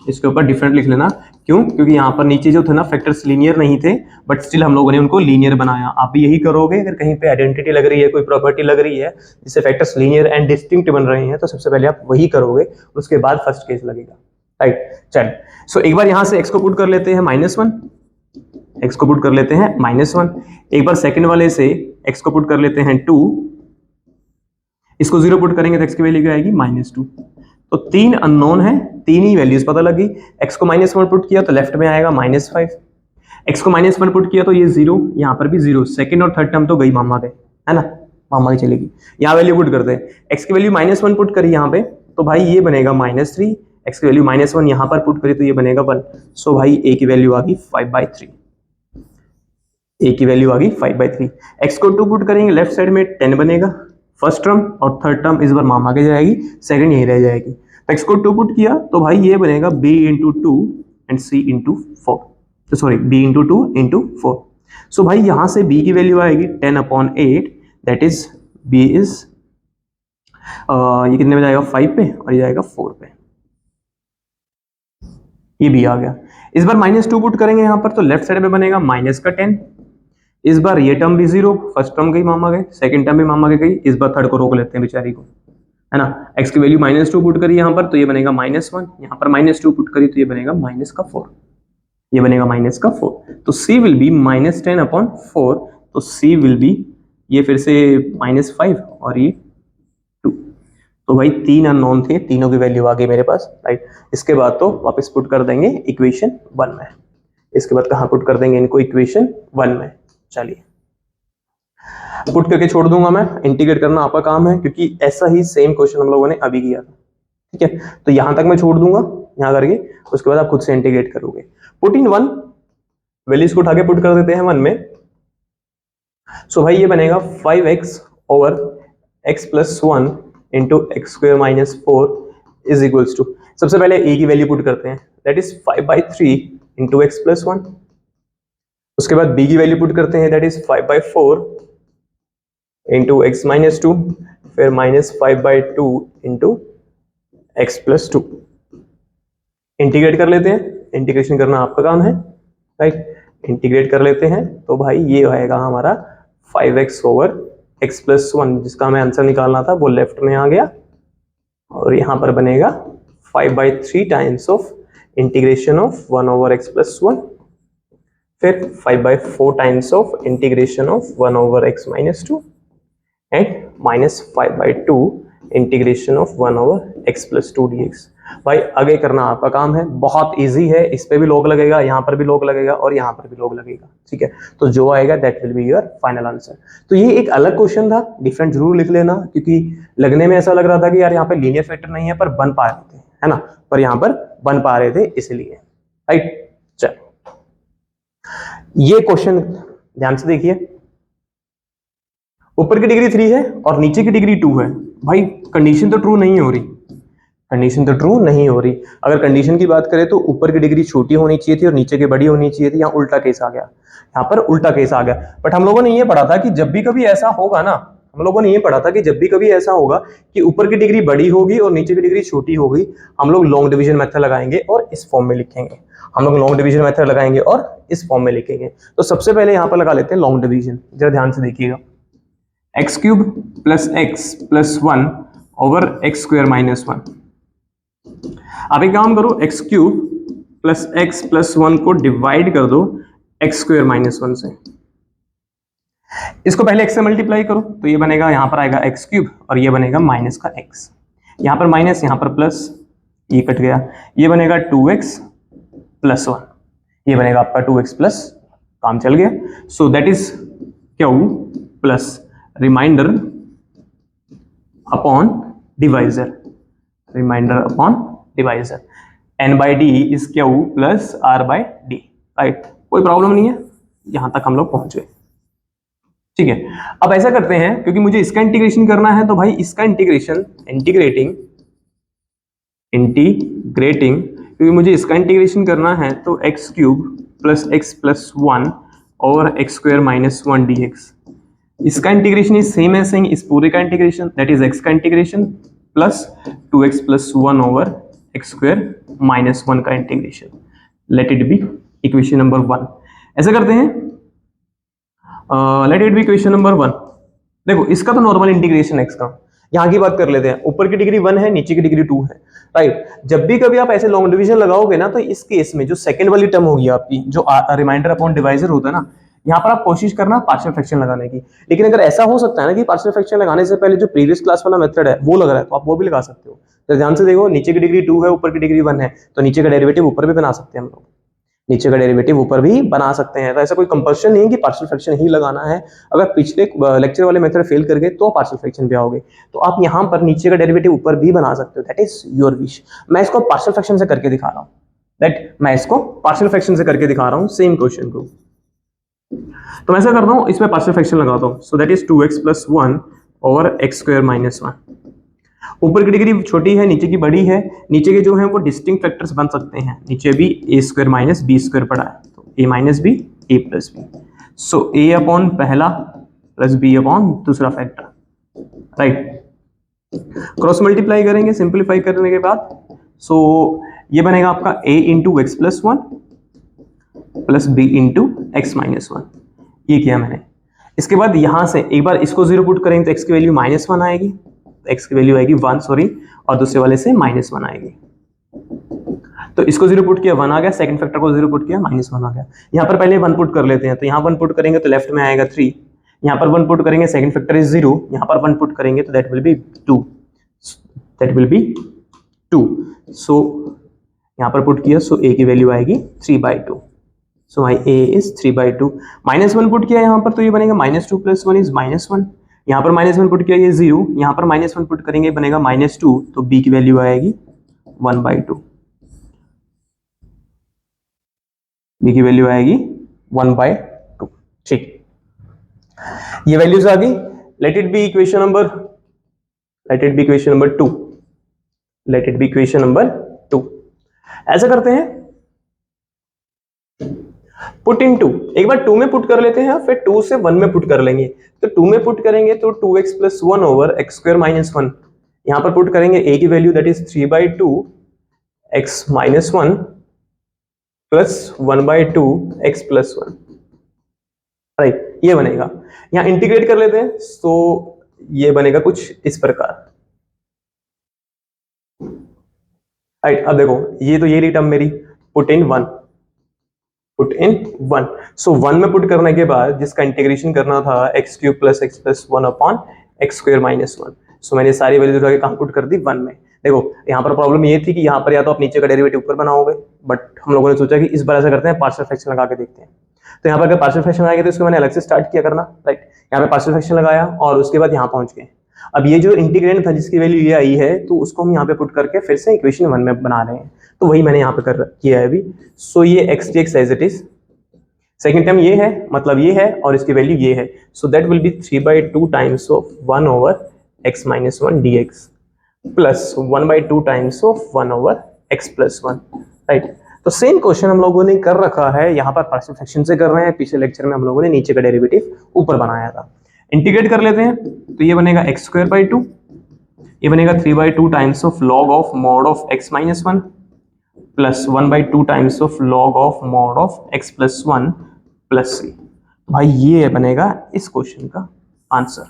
इसके ऊपर डिफरेंट लिख लेना। क्यों? क्योंकि यहाँ पर नीचे जो थे ना फैक्टर्स लीनियर नहीं थे, बट स्टिल हम लोगों ने उनको लीनियर बनाया। आप भी यही करोगे, अगर कहीं पे आइडेंटिटी लग रही है, कोई प्रॉपर्टी लग रही है जिससे फैक्टर्स लीनियर एंड डिस्टिंक्ट बन रहे हैं, तो सबसे पहले आप वही करोगे, उसके बाद फर्स्ट केस लगेगा, राइट। चल सो एक बार यहाँ से x को पुट कर लेते हैं -1, x को पुट कर लेते हैं -1। एक बार सेकंड वाले से x को पुट कर लेते हैं 2, इसको 0 पुट करेंगे तो x की वैल्यू क्या आएगी -2। तो 3 अननोन है, 3 ही वैल्यूज पता लगी। x को -1 पुट किया तो लेफ्ट में आएगा -5, x को -1 पुट किया तो ये 0, यहाँ पर भी 0। सेकंड और थर्ड टर्म तो गई मामा गए, है ना, मामा की चलेगी। यहाँ वैल्यू पुट करते हैं, x की वैल्यू -1 पुट करी यहाँ पे तो भाई ये बनेगा -3, x की वैल्यू -1 यहाँ पर पुट करी तो ये बनेगा 1। सो भाई a की वैल्यू आ गई 5/3, a की वैल्यू आ गई 5/3। x को 2 पुट करेंगे लेफ्ट साइड में 10 बनेगा, फर्स्ट टर्म और थर्ड टर्म इस बार मामा के जाएगी, सेकंड यही रह जाएगी। तो x को 2 पुट किया तो भाई ये बनेगा b into 2 and c into 4, तो सॉरी b इंटू 2 इंटू 4। सो भाई यहाँ से b की वैल्यू आएगी 10/8, दैट इज b इज ये कितने में जाएगा 5 पे और ये जाएगा 4 पे, ये b आ गया। इस बार -2 पुट करेंगे यहाँ पर तो लेफ्ट साइड में बनेगा -10। इस बार ये टर्म भी 0, फर्स्ट टर्म गई मामा गए, सेकंड टर्म भी मामा के गई, इस बार थर्ड को रोक लेते हैं बेचारी को, है ना। x की वैल्यू -2 पुट करी यहाँ पर तो ये बनेगा -1, यहाँ पर -2 पुट करी तो ये बनेगा -4, ये बनेगा -4। तो c विल बी -10/4, तो c विल बी ये फिर से -5 और ये 2। तो भाई 3 अननोन थे, तीनों की वैल्यू आ गई मेरे पास, राइट। इसके बाद तो वापस पुट कर देंगे इक्वेशन 1 में। इसके बाद कहाँ पुट कर देंगे इनको, इक्वेशन 1 में। चलिए पुट करके छोड़ दूंगा मैं, इंटीग्रेट करना आपका काम है, क्योंकि ऐसा ही सेम क्वेश्चन हम लोगों ने अभी किया था, ठीक है। तो यहां तक मैं छोड़ दूंगा यहां करके, उसके बाद आप खुद से इंटीग्रेट करोगे। पुट इन 1, वैल्यूज को उठा के पुट कर देते हैं 1 में। सो भाई ये बनेगा 5x over x plus 1 into X square minus 4 is equals to, सबसे पहले a की वैल्यू पुट करते हैं, that is 5/3 into X plus 1। उसके बाद b की वैल्यू पुट करते हैं, that is 5/4 into X minus 2, फिर -5/2 इंटू एक्स प्लस 2। इंटीग्रेट कर लेते हैं, इंटीग्रेशन करना आपका काम है, राइट। इंटीग्रेट कर लेते हैं तो भाई ये आएगा हमारा 5x ओवर x प्लस 1, जिसका हमें आंसर निकालना था वो लेफ्ट में आ गया, और यहाँ पर बनेगा 5/3 times of integration of 1 over x plus 1, फिर 5/4 times of integration of 1 over x minus 2 and -5/2 integration of 1 over x plus 2 dx। भाई आगे करना आपका काम है, बहुत इजी है, इस पे भी लॉग लगेगा, यहाँ पर भी लॉग लगेगा और यहाँ पर भी लॉग लगेगा, ठीक है। तो जो आएगा that will be your final answer. तो ये एक अलग क्वेश्चन था, डिफरेंट जरूर लिख लेना, क्योंकि लगने में ऐसा लग रहा था कि यार यहाँ पे लीनियर फैक्टर नहीं है पर बन पा रहे थे, है ना, पर यहाँ पर बन पा रहे थे इसलिए, राइट। चल ये क्वेश्चन ध्यान से देखिए, ऊपर की डिग्री 3 है और नीचे की डिग्री 2 है। भाई कंडीशन तो ट्रू नहीं हो रही, कंडीशन तो ट्रू नहीं हो रही। अगर कंडीशन की बात करें तो ऊपर की डिग्री छोटी होनी चाहिए थी और नीचे की बड़ी होनी चाहिए थी, यहाँ उल्टा केस आ गया, यहाँ पर उल्टा केस आ गया। बट हम लोगों ने ये पढ़ा था कि जब भी कभी ऐसा होगा ना, हम लोगों ने ये पढ़ा था कि जब भी कभी ऐसा होगा कि ऊपर की डिग्री बड़ी होगी और नीचे की डिग्री छोटी होगी, हम लोग लॉन्ग डिवीजन मेथड लगाएंगे और इस फॉर्म में लिखेंगे। हम लोग लॉन्ग डिवीजन मेथड लगाएंगे और इस फॉर्म में लिखेंगे। तो सबसे पहले यहाँ पर लगा लेते हैं लॉन्ग डिवीजन, जरा ध्यान से देखिएगा। X cube plus x plus 1 over x square minus 1। आप एक काम करो, x cube plus x plus 1 को डिवाइड कर दो एक्स स्क्वायर माइनस 1 से। इसको पहले एक्स से मल्टीप्लाई करो तो ये बनेगा, यहाँ पर आएगा एक्स क्यूब और ये बनेगा माइनस का एक्स, यहाँ पर माइनस यहाँ पर प्लस, ये कट गया, ये बनेगा 2x प्लस 1, ये बनेगा आपका 2x प्लस, काम चल गया। So that is Q plus remainder upon divisor, remainder upon divisor, n by D is Q plus r by D, right. कोई प्रॉब्लम नहीं है, यहां तक हम लोग पहुंच गए, ठीक है। अब ऐसा करते हैं, क्योंकि मुझे इसका इंटीग्रेशन करना है, तो भाई इसका इंटीग्रेशन इंटीग्रेटिंग क्योंकि मुझे इसका इंटीग्रेशन करना है, तो x cube plus x plus one और x square minus one d x. इसका इंटीग्रेशन इज सेम है सेइंग इस पूरे का इंटीग्रेशन, दैट इज एक्स का integration plus 2x plus one over x square minus one का integration. Let it be equation number one. ऐसा करते हैं, let it be equation number one. देखो इसका तो नॉर्मल इंटीग्रेशन एक्स का, यहाँ की बात कर लेते हैं। ऊपर की डिग्री 1 है, नीचे की डिग्री 2 है, राइट। जब भी कभी आप ऐसे लॉन्ग डिवीजन लगाओगे ना, तो इस केस में जो सेकंड वाली टर्म होगी आपकी, जो रिमाइंडर अपॉन डिवाइजर होता है ना, यहाँ पर आप कोशिश करना पार्शियल फ्रैक्शन लगाने की। लेकिन अगर ऐसा हो सकता है ना कि पार्शियल फ्रैक्शन लगाने से पहले जो प्रीवियस क्लास वाला मेथड है वो लग रहा है, तो आप वो भी लगा सकते हो। तो ध्यान से देखो, नीचे की डिग्री 2 है, ऊपर की डिग्री 1 है, तो नीचे का डेरिवेटिव ऊपर भी बना सकते हैं हम लोग, नीचे का डेरिवेटिव ऊपर भी बना सकते हैं। तो ऐसा कोई कंपल्शन नहीं है कि पार्शियल फ्रैक्शन ही लगाना है। अगर पिछले लेक्चर वाले मेथड फेल कर गए तो पार्शियल फ्रैक्शन पे आओगे, तो आप यहाँ पर नीचे का डेरिवेटिव ऊपर भी बना सकते हो, दैट इज योर विश। मैं इसको पार्शियल फ्रैक्शन से करके दिखा रहा हूँ, मैं इसको पार्शियल फ्रैक्शन से करके दिखा रहा हूँ सेम क्वेश्चन को। तो मैं ऐसा करता हूँ, इसमें पार्शियल फ्रैक्शन लगाता हूँ, सो that is 2x plus one और एक्स स्क्वायर माइनस वन। ऊपर की डिग्री छोटी है, नीचे की बड़ी है, नीचे के जो है वो डिस्टिंक्ट फैक्टर्स बन सकते हैं। नीचे भी A square minus B square पड़ा है, तो A minus B A plus B, so A upon पहला प्लस बी अपॉन दूसरा फैक्टर, राइट। क्रॉस मल्टीप्लाई करेंगे सिंप्लीफाई करने के बाद, सो ये बनेगा आपका a into X plus one plus B into X minus one. ये किया मैंने। इसके बाद यहां से एक बार इसको जीरो पुट करेंगे तो एक्स की वैल्यू माइनस वन आएगी, एक्स की वैल्यू आएगी वन, सॉरी, और दूसरे वाले से माइनस वन आएगी। तो इसको जीरो पुट किया, वन आ गया, सेकंड फैक्टर को जीरो पुट किया, माइनस वन आ गया। यहाँ पर पहले वन पुट कर लेते हैं, तो यहाँ वन पुट करेंगे तो लेफ्ट में आएगा थ्री, यहाँ पर वन पुट करेंगे, सेकंड फैक्टर इज जीरो, यहाँ पर वन पुट करेंगे तो that will be two, that will be two. So यहाँ पर पुट किया, सो ए की वैल्यू आएगी 3/2, सो माई ए इज 3/2। माइनस वन पुट किया यहाँ पर, तो ये बनेगा minus two plus one is minus one. यहाँ पर माइनस वन पुट किया, ये जीरो, यहाँ पर माइनस वन पुट करेंगे बनेगा माइनस टू, तो बी की वैल्यू आएगी 1/2, बी की वैल्यू आएगी 1/2, ठीक। ये वैल्यूज आ गई। Late it be equation number two, late it be equation number two. ऐसा करते हैं, पुट इन टू, एक बार टू में पुट कर लेते हैं, फिर टू से वन में पुट कर लेंगे। तो टू में पुट करेंगे तो 2x plus one over x square minus one, यहां पर पुट करेंगे a की value that is 3/2 x minus one plus 1/2 x plus one, right. ये बनेगा, यहां इंटीग्रेट कर लेते हैं, तो ये बनेगा कुछ इस प्रकार, राइट। अब देखो, ये तो ये रही टर्म मेरी, put in one, so one में पुट करने के बाद जिसका इंटीग्रेशन करना था x cube plus x plus one upon x square minus one, so मैंने सारी वैल्यूज उठा के कहां पुट कर दी, वन में। देखो यहाँ पर प्रॉब्लम ये थी कि यहाँ पर या तो आप नीचे का डेरिवेटिव ऊपर बनाओगे, बट हम लोगों ने सोचा कि इस बार ऐसा करते हैं, पार्शियल फ्रैक्शन लगा के देखते हैं। तो यहाँ पर अगर पार्शियल फ्रैक्शन लगाएंगे तो इसको मैंने अलग से स्टार्ट किया करना, राइट। यहाँ पे पार्शियल फ्रैक्शन लगाया और उसके बाद यहाँ पहुंच गए। अब ये जो इंटीग्रेंड था जिसकी वैल्यू ये आई है, तो उसको हम यहाँ पे पुट करके फिर से इक्वेशन वन में बना रहे हैं, तो वही मैंने यहाँ पे किया है अभी। सो ये X D X as it is, second term ये है, मतलब ये है, और इसकी वैल्यू ये है, so that will B 3/2 times of 1 over x minus one d x plus 1/2 times of 1 over x plus one, right. तो सेम क्वेश्चन हम लोगों ने कर रखा है, यहाँ पर पार्शियल फ्रैक्शन से कर रहे हैं। पिछले लेक्चर में हम लोगों ने नीचे का डेरिवेटिव ऊपर बनाया था। इंटीग्रेट कर लेते हैं, तो ये बनेगा एक्स स्क्वायर बाई टू, ये बनेगा 3/2 times of log of mod of x minus one plus 1/2 times of log of mod of x plus one plus c. भाई ये बनेगा इस क्वेश्चन का आंसर,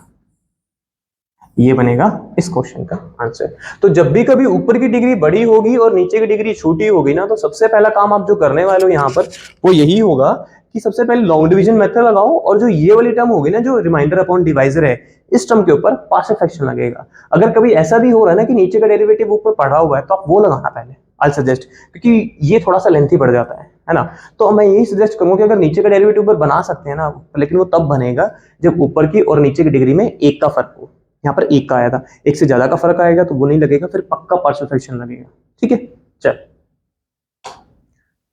ये बनेगा इस क्वेश्चन का आंसर। तो जब भी कभी ऊपर की डिग्री बड़ी होगी और नीचे की डिग्री छोटी होगी ना, तो सबसे पहला काम आप जो करने वाले हो यहाँ पर वो यही होगा कि सबसे पहले लॉन्ग डिवीजन मेथड लगाओ, और जो ये वाली टर्म होगी ना, जो रिमाइंडर अपॉन डिवाइजर है, इस टर्म के ऊपर पार्शियल फ्रैक्शन लगेगा। अगर कभी ऐसा भी हो रहा है ना कि नीचे का डेरिवेटिव ऊपर पढ़ा हुआ है, तो आप वो लगाना पहले, आई सजेस्ट, क्योंकि ये थोड़ा सा लेंथी पड़ जाता है ना। तो मैं यही सजेस्ट करूंगा कि अगर नीचे का डेरिवेटिव ऊपर बना सकते हैं ना, लेकिन वो तब बनेगा जब ऊपर की और नीचे की डिग्री में एक का फर्क हो, यहाँ पर एक का आया था, एक से ज्यादा का फर्क आएगा तो वो नहीं लगेगा, फिर पक्का पार्शियल फ्रैक्शन लगेगा। ठीक है, चल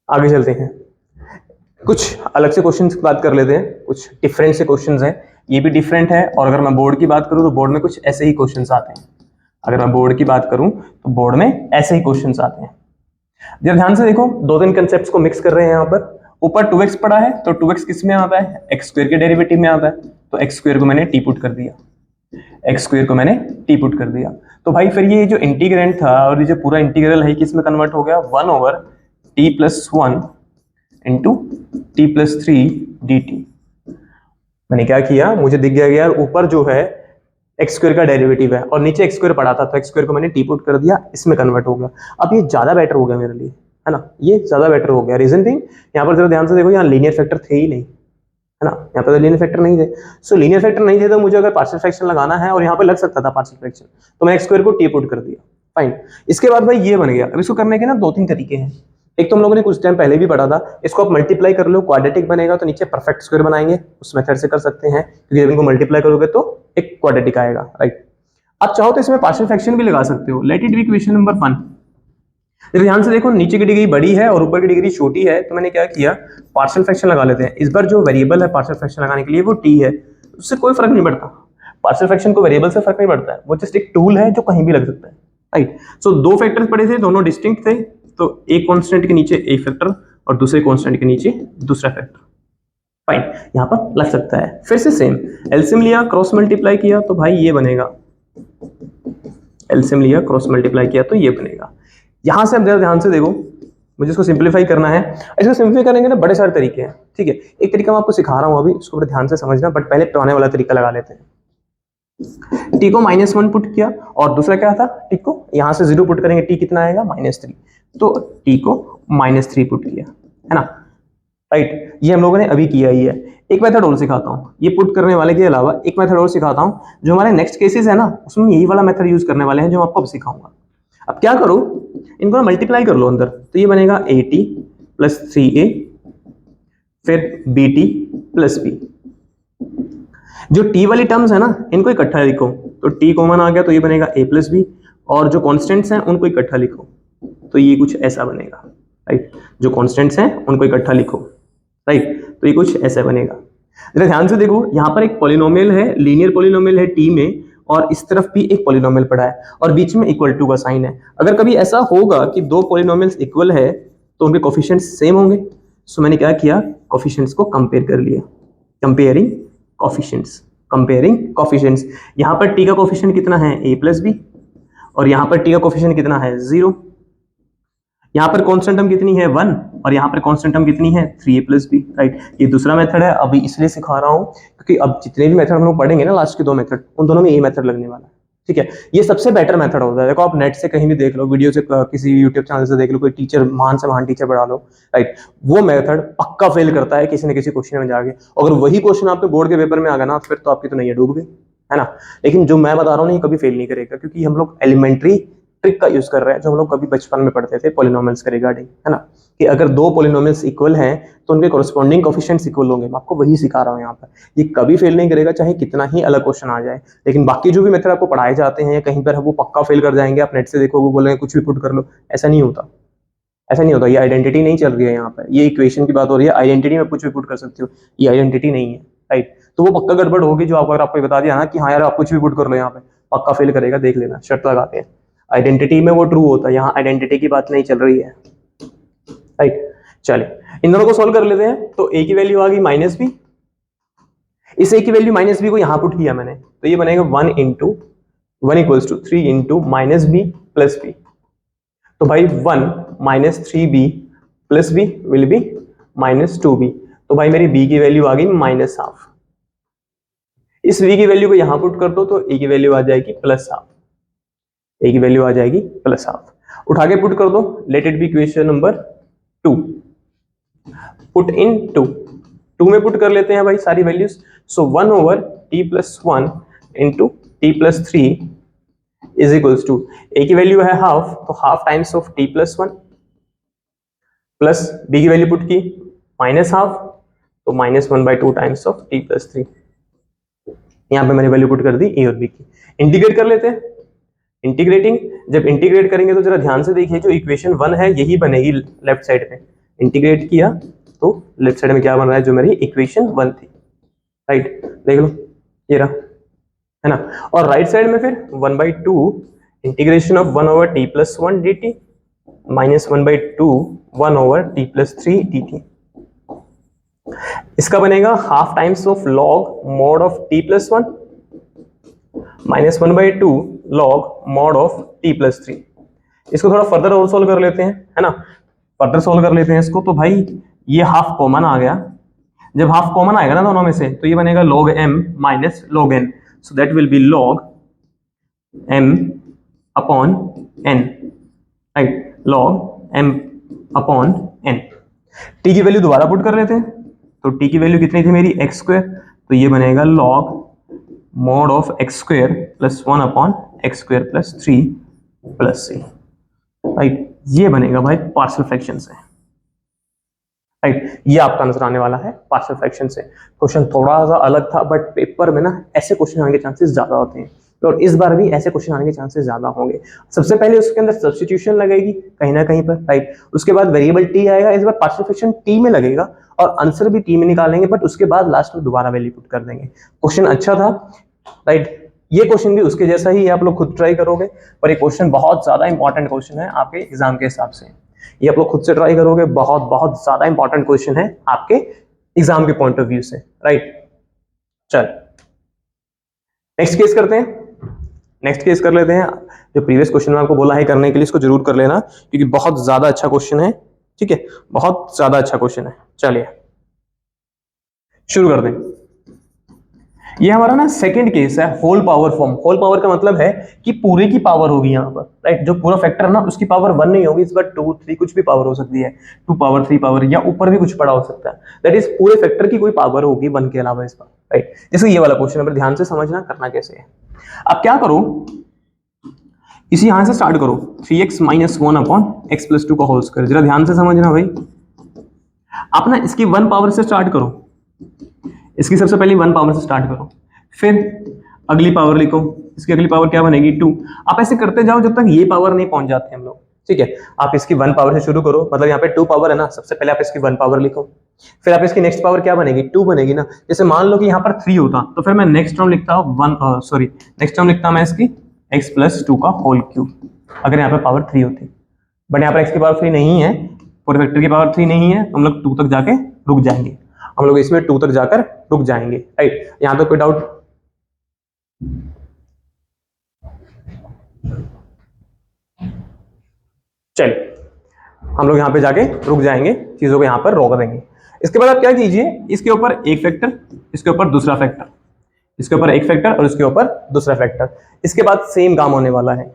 आगे चलते हैं, कुछ अलग से क्वेश्चंस की बात कर लेते हैं, कुछ डिफरेंट से क्वेश्चंस हैं, ये भी डिफरेंट है। और अगर मैं बोर्ड की बात करूं तो बोर्ड में कुछ ऐसे ही क्वेश्चंस आते हैं। अगर मैं बोर्ड की बात करूं तो बोर्ड में ऐसे ही क्वेश्चंस आते हैं। जरा ध्यान से देखो, दो तीन कंसेप्ट्स को मिक्स कर रहे हैं यहाँ पर। ऊपर 2x पड़ा है तो 2x किस में आता है, एक्स स्क्वायर के डेरिवेटिव में आता है, तो एक्स स्क्वायर को मैंने टी पुट कर दिया, एक्स स्क्वायर को मैंने टी पुट कर दिया। तो भाई फिर ये जो इंटीग्रेंट था और ये जो पूरा इंटीग्रल है किस में कन्वर्ट हो गया, 1/t+1 इंटू t+3 dt। मैंने क्या किया, मुझे दिख गया यार ऊपर जो है एक्स स्क्वायर का डेरिवेटिव है और नीचे एक्स स्क्वायर पड़ा था, तो एक्स स्क्वायर को मैंने टी पुट कर दिया, इसमें कन्वर्ट हो गया। अब ये ज्यादा बेटर हो गया मेरे लिए, है ना, ये ज्यादा बेटर हो गया। रीजन बीइंग, यहाँ पर जरा ध्यान से देखो, यहाँ लीनियर फैक्टर थे ही नहीं, है ना, यहाँ पर लीनियर फैक्टर नहीं थे। सो लीनियर फैक्टर नहीं थे तो मुझे अगर पार्शियल फ्रैक्शन लगाना है और यहाँ पे लग सकता था पार्शियल फ्रैक्शन, तो मैं एक्स स्क्वायर को टी पुट कर दिया, फाइन। इसके बाद भाई ये बन गया। अब इसको करने के ना दो तीन तरीके हैं। एक तो हम लोगों ने कुछ टाइम पहले भी पढ़ा था, इसको आप मल्टीप्लाई कर लो, क्वाड्रेटिक बनेगा तो नीचे परफेक्ट स्क्वायर बनाएंगे, उस मेथड से कर सकते हैं, क्योंकि जब इनको मल्टीप्लाई करोगे तो एक क्वाड्रेटिक आएगा, राइट। आप चाहो तो इसमें पार्शियल फ्रैक्शन भी लगा सकते हो। Late it be equation number 1। ध्यान से देखो, नीचे की डिग्री बड़ी है और ऊपर की डिग्री छोटी है, तो मैंने क्या किया, पार्शियल फ्रैक्शन लगा लेते हैं। इस बार जो वेरिएबल है पार्शियल फ्रैक्शन लगाने के लिए वो टी है, उससे कोई फर्क नहीं पड़ता। पार्शियल फ्रैक्शन को वेरिएबल से फर्क नहीं पड़ता है, वो जस्ट एक टूल है जो कहीं भी लग सकता है, राइट। सो दो फैक्टर्स पड़े थे, दोनों डिस्टिंक्ट थे, तो एक कांस्टेंट के नीचे एक फैक्टर और दूसरे कांस्टेंट के नीचे दूसरा फैक्टर, फाइन, यहाँ पर लग सकता है। फिर से सेम, एलसीएम लिया, क्रॉस मल्टीप्लाई किया तो भाई ये बनेगा, एलसीएम लिया, क्रॉस मल्टीप्लाई किया तो ये बनेगा। यहां से अब ध्यान से देखो, मुझे इसको सिंपलीफाई करना है। इसको सिंपलीफाई करेंगे ना, बड़े सारे तरीके हैं, ठीक है। एक तरीका मैं आपको सिखा रहा हूं अभी, इसको बड़े ध्यान से समझना, बट पहले पुराने वाला तरीका लगा लेते हैं। टी को -1 पुट किया और दूसरा क्या था, टी को यहां से 0 पुट करेंगे, टी कितना आएगा -3, तो टी को -3 पुट किया, है ना, राइट। ये हम लोगों ने अभी किया ही है। एक मेथड और सिखाता हूँ, ये पुट करने वाले के अलावा एक मेथड और सिखाता हूँ, जो हमारे नेक्स्ट केसेस है ना, उसमें यही वाला मेथड यूज करने वाले हैं जो मैं आपको अब सिखाऊंगा। अब क्या करो, इनको मल्टीप्लाई कर लो अंदर, तो ये बनेगा AT + 3A, फिर BT + B। जो T वाली टर्म्स है ना, इनको इकट्ठा लिखो, तो T कॉमन आ गया तो ये बनेगा A + B, और जो कॉन्स्टेंट्स हैं उनको इकट्ठा लिखो, तो ये कुछ ऐसा बनेगा, राइट। जो कॉन्स्टेंट्स हैं उनको इकट्ठा लिखो, राइट, तो ये कुछ ऐसा बनेगा। जरा ध्यान से देखो, यहाँ पर एक पॉलिनोमियल है, लीनियर पॉलिनोमियल है T में, और इस तरफ भी एक पॉलिनोमियल पड़ा है और बीच में इक्वल टू का साइन है। अगर कभी ऐसा होगा कि दो पॉलिनोमियल्स इक्वल है तो उनके कोफिशिएंट्स सेम होंगे। सो मैंने क्या किया, कोफिशिएंट्स को कंपेयर कर लिया, कंपेयरिंग कोफिशिएंट्स, कंपेयरिंग कोफिशिएंट्स। यहाँ पर टी का कोफिशिएंट कितना है, A + B, और यहाँ पर टी का कोफिशिएंट कितना है, 0। यहाँ पर कांस्टेंट टर्म कितनी है, 1, और यहाँ पर कांस्टेंट टर्म कितनी है, 3A + B, राइट। ये दूसरा मेथड है, अभी इसलिए सिखा रहा हूँ क्योंकि अब जितने भी मेथड हम लोग पढ़ेंगे ना, लास्ट के दो मेथड, उन दोनों में ये मेथड लगने वाला है, ठीक है। ये सबसे बेटर मेथड होता है। देखो आप नेट से कहीं भी देख लो, वीडियो से, किसी यूट्यूब चैनल से देख लो, कोई टीचर महान से महान टीचर पढ़ा लो, राइट, वो मेथड पक्का फेल करता है किसी न किसी क्वेश्चन में जाके। अगर वही क्वेश्चन आपके बोर्ड के पेपर में आ गया ना, फिर तो आपकी तो नहीं डूब गई, है ना। लेकिन जो मैं बता रहा हूँ ना, ये कभी फेल नहीं करेगा, क्योंकि हम लोग एलिमेंट्री ट्रिक का यूज कर रहे हैं जो हम लोग कभी बचपन में पढ़ते थे पॉलिनोमियल्स के रिगार्डिंग, है ना, कि अगर दो पॉलिनोमियल्स इक्वल हैं तो उनके कॉरस्पॉन्डिंग कोफिशिएंट्स इक्वल होंगे। मैं आपको वही सिखा रहा हूँ यहाँ पर, ये कभी फेल नहीं करेगा, चाहे कितना ही अलग क्वेश्चन आ जाए। लेकिन बाकी जो भी मेथड आपको पढ़ाए जाते हैं कहीं पर वो पक्का फेल कर जाएंगे। आप नेट से देखोगे, बोलेंगे कुछ भी पुट कर लो, ऐसा नहीं होता, ऐसा नहीं होता। ये आइडेंटिटी नहीं चल रही है यहाँ पर, ये इक्वेशन की बात हो रही है, आइडेंटिटी में कुछ भी पुट कर सकते हो, ये आइडेंटिटी नहीं है, राइट। तो वो पक्का गड़बड़ होगी जो अगर आपको बता दिया ना कि हाँ यार आप कुछ भी पुट कर लो, यहाँ पे पक्का फेल करेगा, देख लेना, शर्त लगाते हैं। आइडेंटिटी में वो ट्रू होता है, यहाँ आइडेंटिटी की बात नहीं चल रही है, राइट। चलिए इन दोनों को सोल्व कर लेते हैं। तो a की वैल्यू आ गई -b, इस a की वैल्यू -b को यहां पुट किया मैंने, तो ये बनेगा 1 × 1 = 3 × -b + b। तो भाई 1 - 3b + b will be -2b। तो भाई मेरी b की वैल्यू आ गई -12। इस v की वैल्यू को यहां पुट कर दो तो a की वैल्यू आ जाएगी +12, a की वैल्यू आ जाएगी +12। उठा के पुट कर दो, late it be equation number 2, put in 2 में पुट कर लेते हैं भाई सारी values. So 1/t+1 × t+3 = a की वैल्यू है हाफ, तो half times of t+1, plus b की वैल्यू पुट की -12, तो -1/2 टाइम्स ऑफ t+3। यहाँ पे मैंने वैल्यू पुट कर दी a और b की। इंटीग्रेट कर लेते हैं। इंटीग्रेटिंग, जब इंटीग्रेट करेंगे तो जरा ध्यान से देखिए, जो इक्वेशन 1 है यही बनेगी लेफ्ट साइड में। इंटीग्रेट किया तो लेफ्ट साइड में क्या बन रहा है, जो मेरी इक्वेशन 1 थी, राइट, देख लो ये रहा, है ना। और राइट साइड में फिर 1/2 integration of 1/t+1 dt minus 1/2 1/t+3 dt। इसका बनेगा half times of log mod of t+1 minus 1/2 log mod of t+3। इसको थोड़ा फर्दर और सोल्व कर लेते हैं, है ना, फर्दर सोल्व कर लेते हैं इसको। तो भाई ये हाफ कॉमन आ गया, जब हाफ कॉमन आएगा ना दोनों में से तो ये बनेगा log m minus log n, so that will B log m upon n, right, log m upon n। t की वैल्यू दोबारा पुट कर लेते हैं, तो t की वैल्यू कितनी थी मेरी x², तो ये बनेगा log mod of x² plus 1 upon x² plus 3 plus c, right. ये बनेगा भाई पार्शियल फ्रैक्शन से, राइट, ये आपका नजर आने वाला है पार्शियल फ्रैक्शन से। क्वेश्चन थोड़ा सा अलग था, बट पेपर में ना ऐसे क्वेश्चन आने के चांसेस ज्यादा होते हैं, और इस बार भी ऐसे क्वेश्चन आने के चांसेस ज्यादा होंगे। सबसे पहले उसके अंदर सब्स्टिट्यूशन लगेगी कहीं ना कहीं पर, राइट, उसके बाद वेरिएबल t आएगा, इस बार पार्शियल फ्रैक्शन t में लगेगा और आंसर भी t में निकालेंगे, बट उसके बाद लास्ट में दोबारा वैल्यू पुट कर देंगे। क्वेश्चन अच्छा था, राइट। ये क्वेश्चन भी उसके जैसा ही आप लोग खुद ट्राई करोगे, पर ये क्वेश्चन बहुत ज्यादा इंपॉर्टेंट क्वेश्चन है आपके एग्जाम के हिसाब से। ये आप लोग खुद से ट्राई करोगे, बहुत बहुत ज्यादा इंपॉर्टेंट क्वेश्चन है आपके एग्जाम के पॉइंट ऑफ व्यू से, राइट। चल नेक्स्ट केस करते हैं, नेक्स्ट केस कर लेते हैं। जो प्रीवियस क्वेश्चन में आपको बोला है करने के लिए, इसको जरूर कर लेना, क्योंकि बहुत ज्यादा अच्छा क्वेश्चन है, ठीक है, बहुत ज्यादा अच्छा क्वेश्चन है। चलिए शुरू कर दें। ये हमारा ना सेकंड केस है, whole power form. Whole power का मतलब है कि पूरे की पावर होगी यहाँ पर, राइट। जो पूरा फैक्टर है ना उसकी पावर 1 नहीं होगी, इस बार 2, 3 कुछ भी पावर हो सकती है, 2 पावर 3 पावर, या ऊपर भी कुछ पड़ा हो सकता है। दैट इज पूरे फैक्टर की कोई पावर होगी 1 के अलावा इस पर, राइट। जैसे ये वाला क्वेश्चन है, पर ध्यान से समझना करना कैसे है। अब क्या करो, इसी यहां से स्टार्ट करो, 3x minus 1 upon x plus 2 का होल स्क्वायर। जरा ध्यान से समझना भाई, आप ना इसकी 1 पावर से स्टार्ट करो, इसकी सबसे पहले 1 पावर से स्टार्ट करो, फिर अगली पावर लिखो, इसकी अगली पावर क्या बनेगी 2। आप ऐसे करते जाओ जब तक ये पावर नहीं पहुंच जाते हम लोग, ठीक है। आप इसकी 1 पावर से शुरू करो, मतलब यहाँ पे 2 पावर है ना, सबसे पहले आप इसकी 1 पावर लिखो, फिर आप इसकी नेक्स्ट पावर क्या बनेगी 2 बनेगी ना। जैसे मान लो कि यहाँ पर 3 होता तो फिर मैं नेक्स्ट टर्म लिखता हूँ नेक्स्ट टर्म लिखता मैं इसकी x प्लस 2 का होल क्यूब, अगर यहाँ पे पावर 3 होती। बट यहाँ पर x की पावर 3 नहीं है, पूरे वेक्टर की पावर 3 नहीं है, तो हम लोग 2 तक जाके रुक जाएंगे, हम लोग इसमें 2 तक जाकर रुक जाएंगे, राइट। यहाँ तो कोई डाउट? चलिए हम लोग यहाँ पे जाके रुक जाएंगे, चीजों को यहाँ पर रोक देंगे। इसके बाद आप क्या कीजिए, इसके ऊपर एक फैक्टर, इसके ऊपर दूसरा फैक्टर, इसके ऊपर एक फैक्टर और इसके ऊपर दूसरा फैक्टर। इसके बाद सेम काम होने वाला है,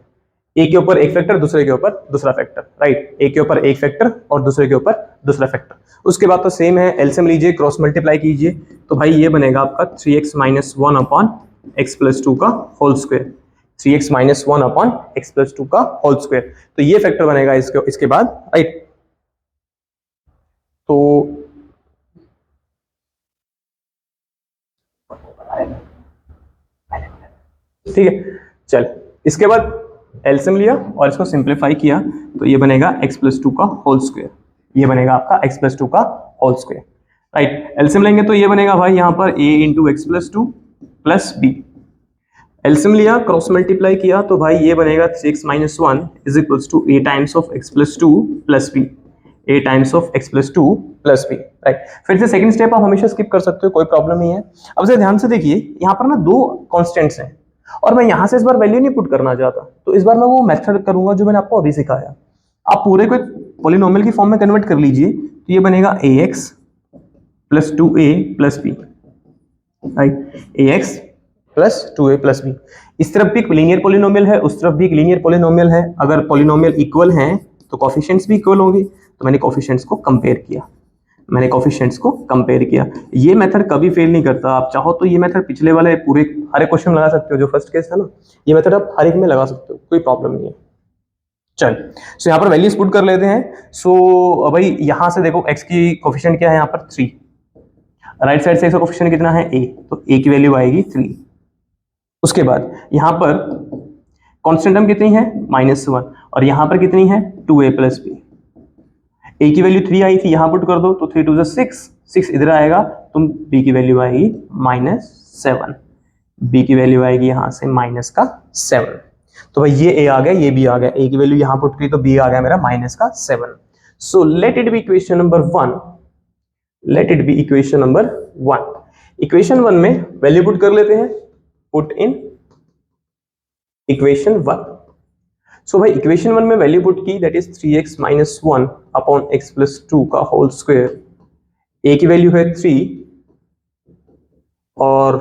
एक के ऊपर एक फैक्टर, दूसरे के ऊपर दूसरा फैक्टर, राइट। एक के ऊपर एक फैक्टर और दूसरे के ऊपर दूसरा फैक्टर। उसके बाद तो सेम है, एलसीएम लीजिए, क्रॉस मल्टीप्लाई कीजिए, तो भाई ये बनेगा आपका 3x minus 1 upon x plus 2 का whole square, 3x minus 1 upon x plus 2 का होल स्क्वायर। तो ये फैक्टर बनेगा इसके बाद, राइट। तो ठीक है, चल इसके बाद एलसीएम लिया और इसको सिंप्लीफाई किया, तो ये बनेगा x प्लस 2 का होल स्क्वायर, ये बनेगा आपका x प्लस 2 का होल स्क्वायर, राइट। एलसीएम लेंगे तो ये बनेगा भाई यहाँ पर a into X plus 2 plus B. LCM लिया, क्रॉस मल्टीप्लाई किया, तो भाई ये बनेगा 3x minus 1 is equals to a times of x plus 2 plus b, a times of x plus 2 plus b, right. फिर से सेकंड स्टेप आप हमेशा स्किप कर सकते हो, कोई प्रॉब्लम नहीं है। अब से ध्यान से देखिए, यहाँ पर ना 2 कांस्टेंट्स हैं और मैं यहाँ से इस बार वैल्यू नहीं पुट करना चाहता, तो इस बार मैं वो मेथड करूंगा जो मैंने आपको अभी सिखाया। आप पूरे को पॉलिनोमियल की फॉर्म में कन्वर्ट कर लीजिए, तो ये बनेगा ax plus 2a plus b, right, ax plus 2a plus b। इस तरफ भी एक लीनियर पॉलिनोमियल है, उस तरफ भी एक लीनियर पॉलिनोमियल है। अगर पॉलिनोमियल इक्वल हैं तो कोफिशिएंट्स भी इक्वल होंगे, तो मैंने कोफिशिएंट्स को कंपेयर किया, मैंने कोफिशिएंट्स को कंपेयर किया। ये मेथड कभी फेल नहीं करता, आप चाहो तो ये मेथड पिछले वाले पूरे हर एक क्वेश्चन में लगा सकते हो, जो फर्स्ट केस था ना, ये मेथड आप हर एक में लगा सकते हो, कोई प्रॉब्लम नहीं है। चल सो यहाँ पर वैल्यूज पुट कर लेते हैं। सो भाई यहाँ से देखो x की कोफिशिएंट क्या है, यहाँ पर 3, राइट साइड से इसका कोफिशिएंट कितना है a, तो a की वैल्यू आएगी 3, उसके बाद यहाँ पर कांस्टेंट टर्म कितनी है -1 और यहाँ पर कितनी है 2a प्लस बी। a की वैल्यू 3 आई थी, यहाँ पुट कर दो तो 3 2 6, 6 इधर आएगा तो b की वैल्यू आएगी -7, b की वैल्यू आएगी यहाँ से -7। तो भाई ये a आ गया, ये b आ गया, a की वैल्यू यहाँ पुट की तो b आ गया मेरा -7। So let it be equation number 1, late it be equation number 1। Equation 1 में वैल्यू पुट कर लेते हैं, पुट इन इक्वेशन 1। सो भाई इक्वेशन 1 में वैल्यू पुट की, that is 3x - 1 upon x + 2 का होल स्क्वायर। a की वैल्यू है 3 और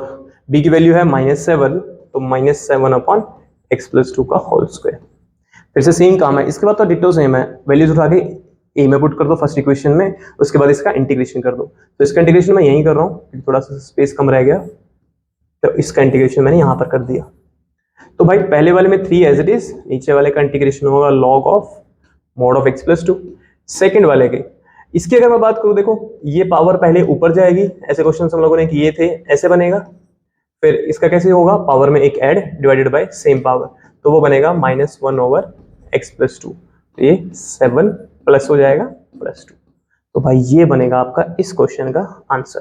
b की वैल्यू है -7, तो -7 अपॉन x + 2 का होल स्क्वायर। फिर से सेम काम है, इसके बाद तो डिटो सेम है, वैल्यूज उठा के a में पुट कर दो फर्स्ट इक्वेशन में, उसके बाद इसका इंटीग्रेशन कर दो। तो इसका इंटीग्रेशन मैं यहीं कर रहा हूँ क्योंकि थोड़ा सा स्पेस कम रह गया, तो इसका इंटीग्रेशन मैंने यहाँ पर कर दिया। तो भाई पहले वाले में 3 एज इट इज, नीचे वाले का इंटीग्रेशन होगा log of mod of x + 2। Second वाले के, इसकी अगर मैं बात करूं, देखो ये पावर पहले ऊपर जाएगी, ऐसे क्वेश्चन हम लोगों ने किए थे, ऐसे बनेगा। फिर इसका कैसे होगा, पावर में एक add divided by same power, तो वो बनेगा -1/x + 2, तो ये 7 प्लस हो जाएगा +2। तो भाई ये बनेगा आपका इस क्वेश्चन का आंसर,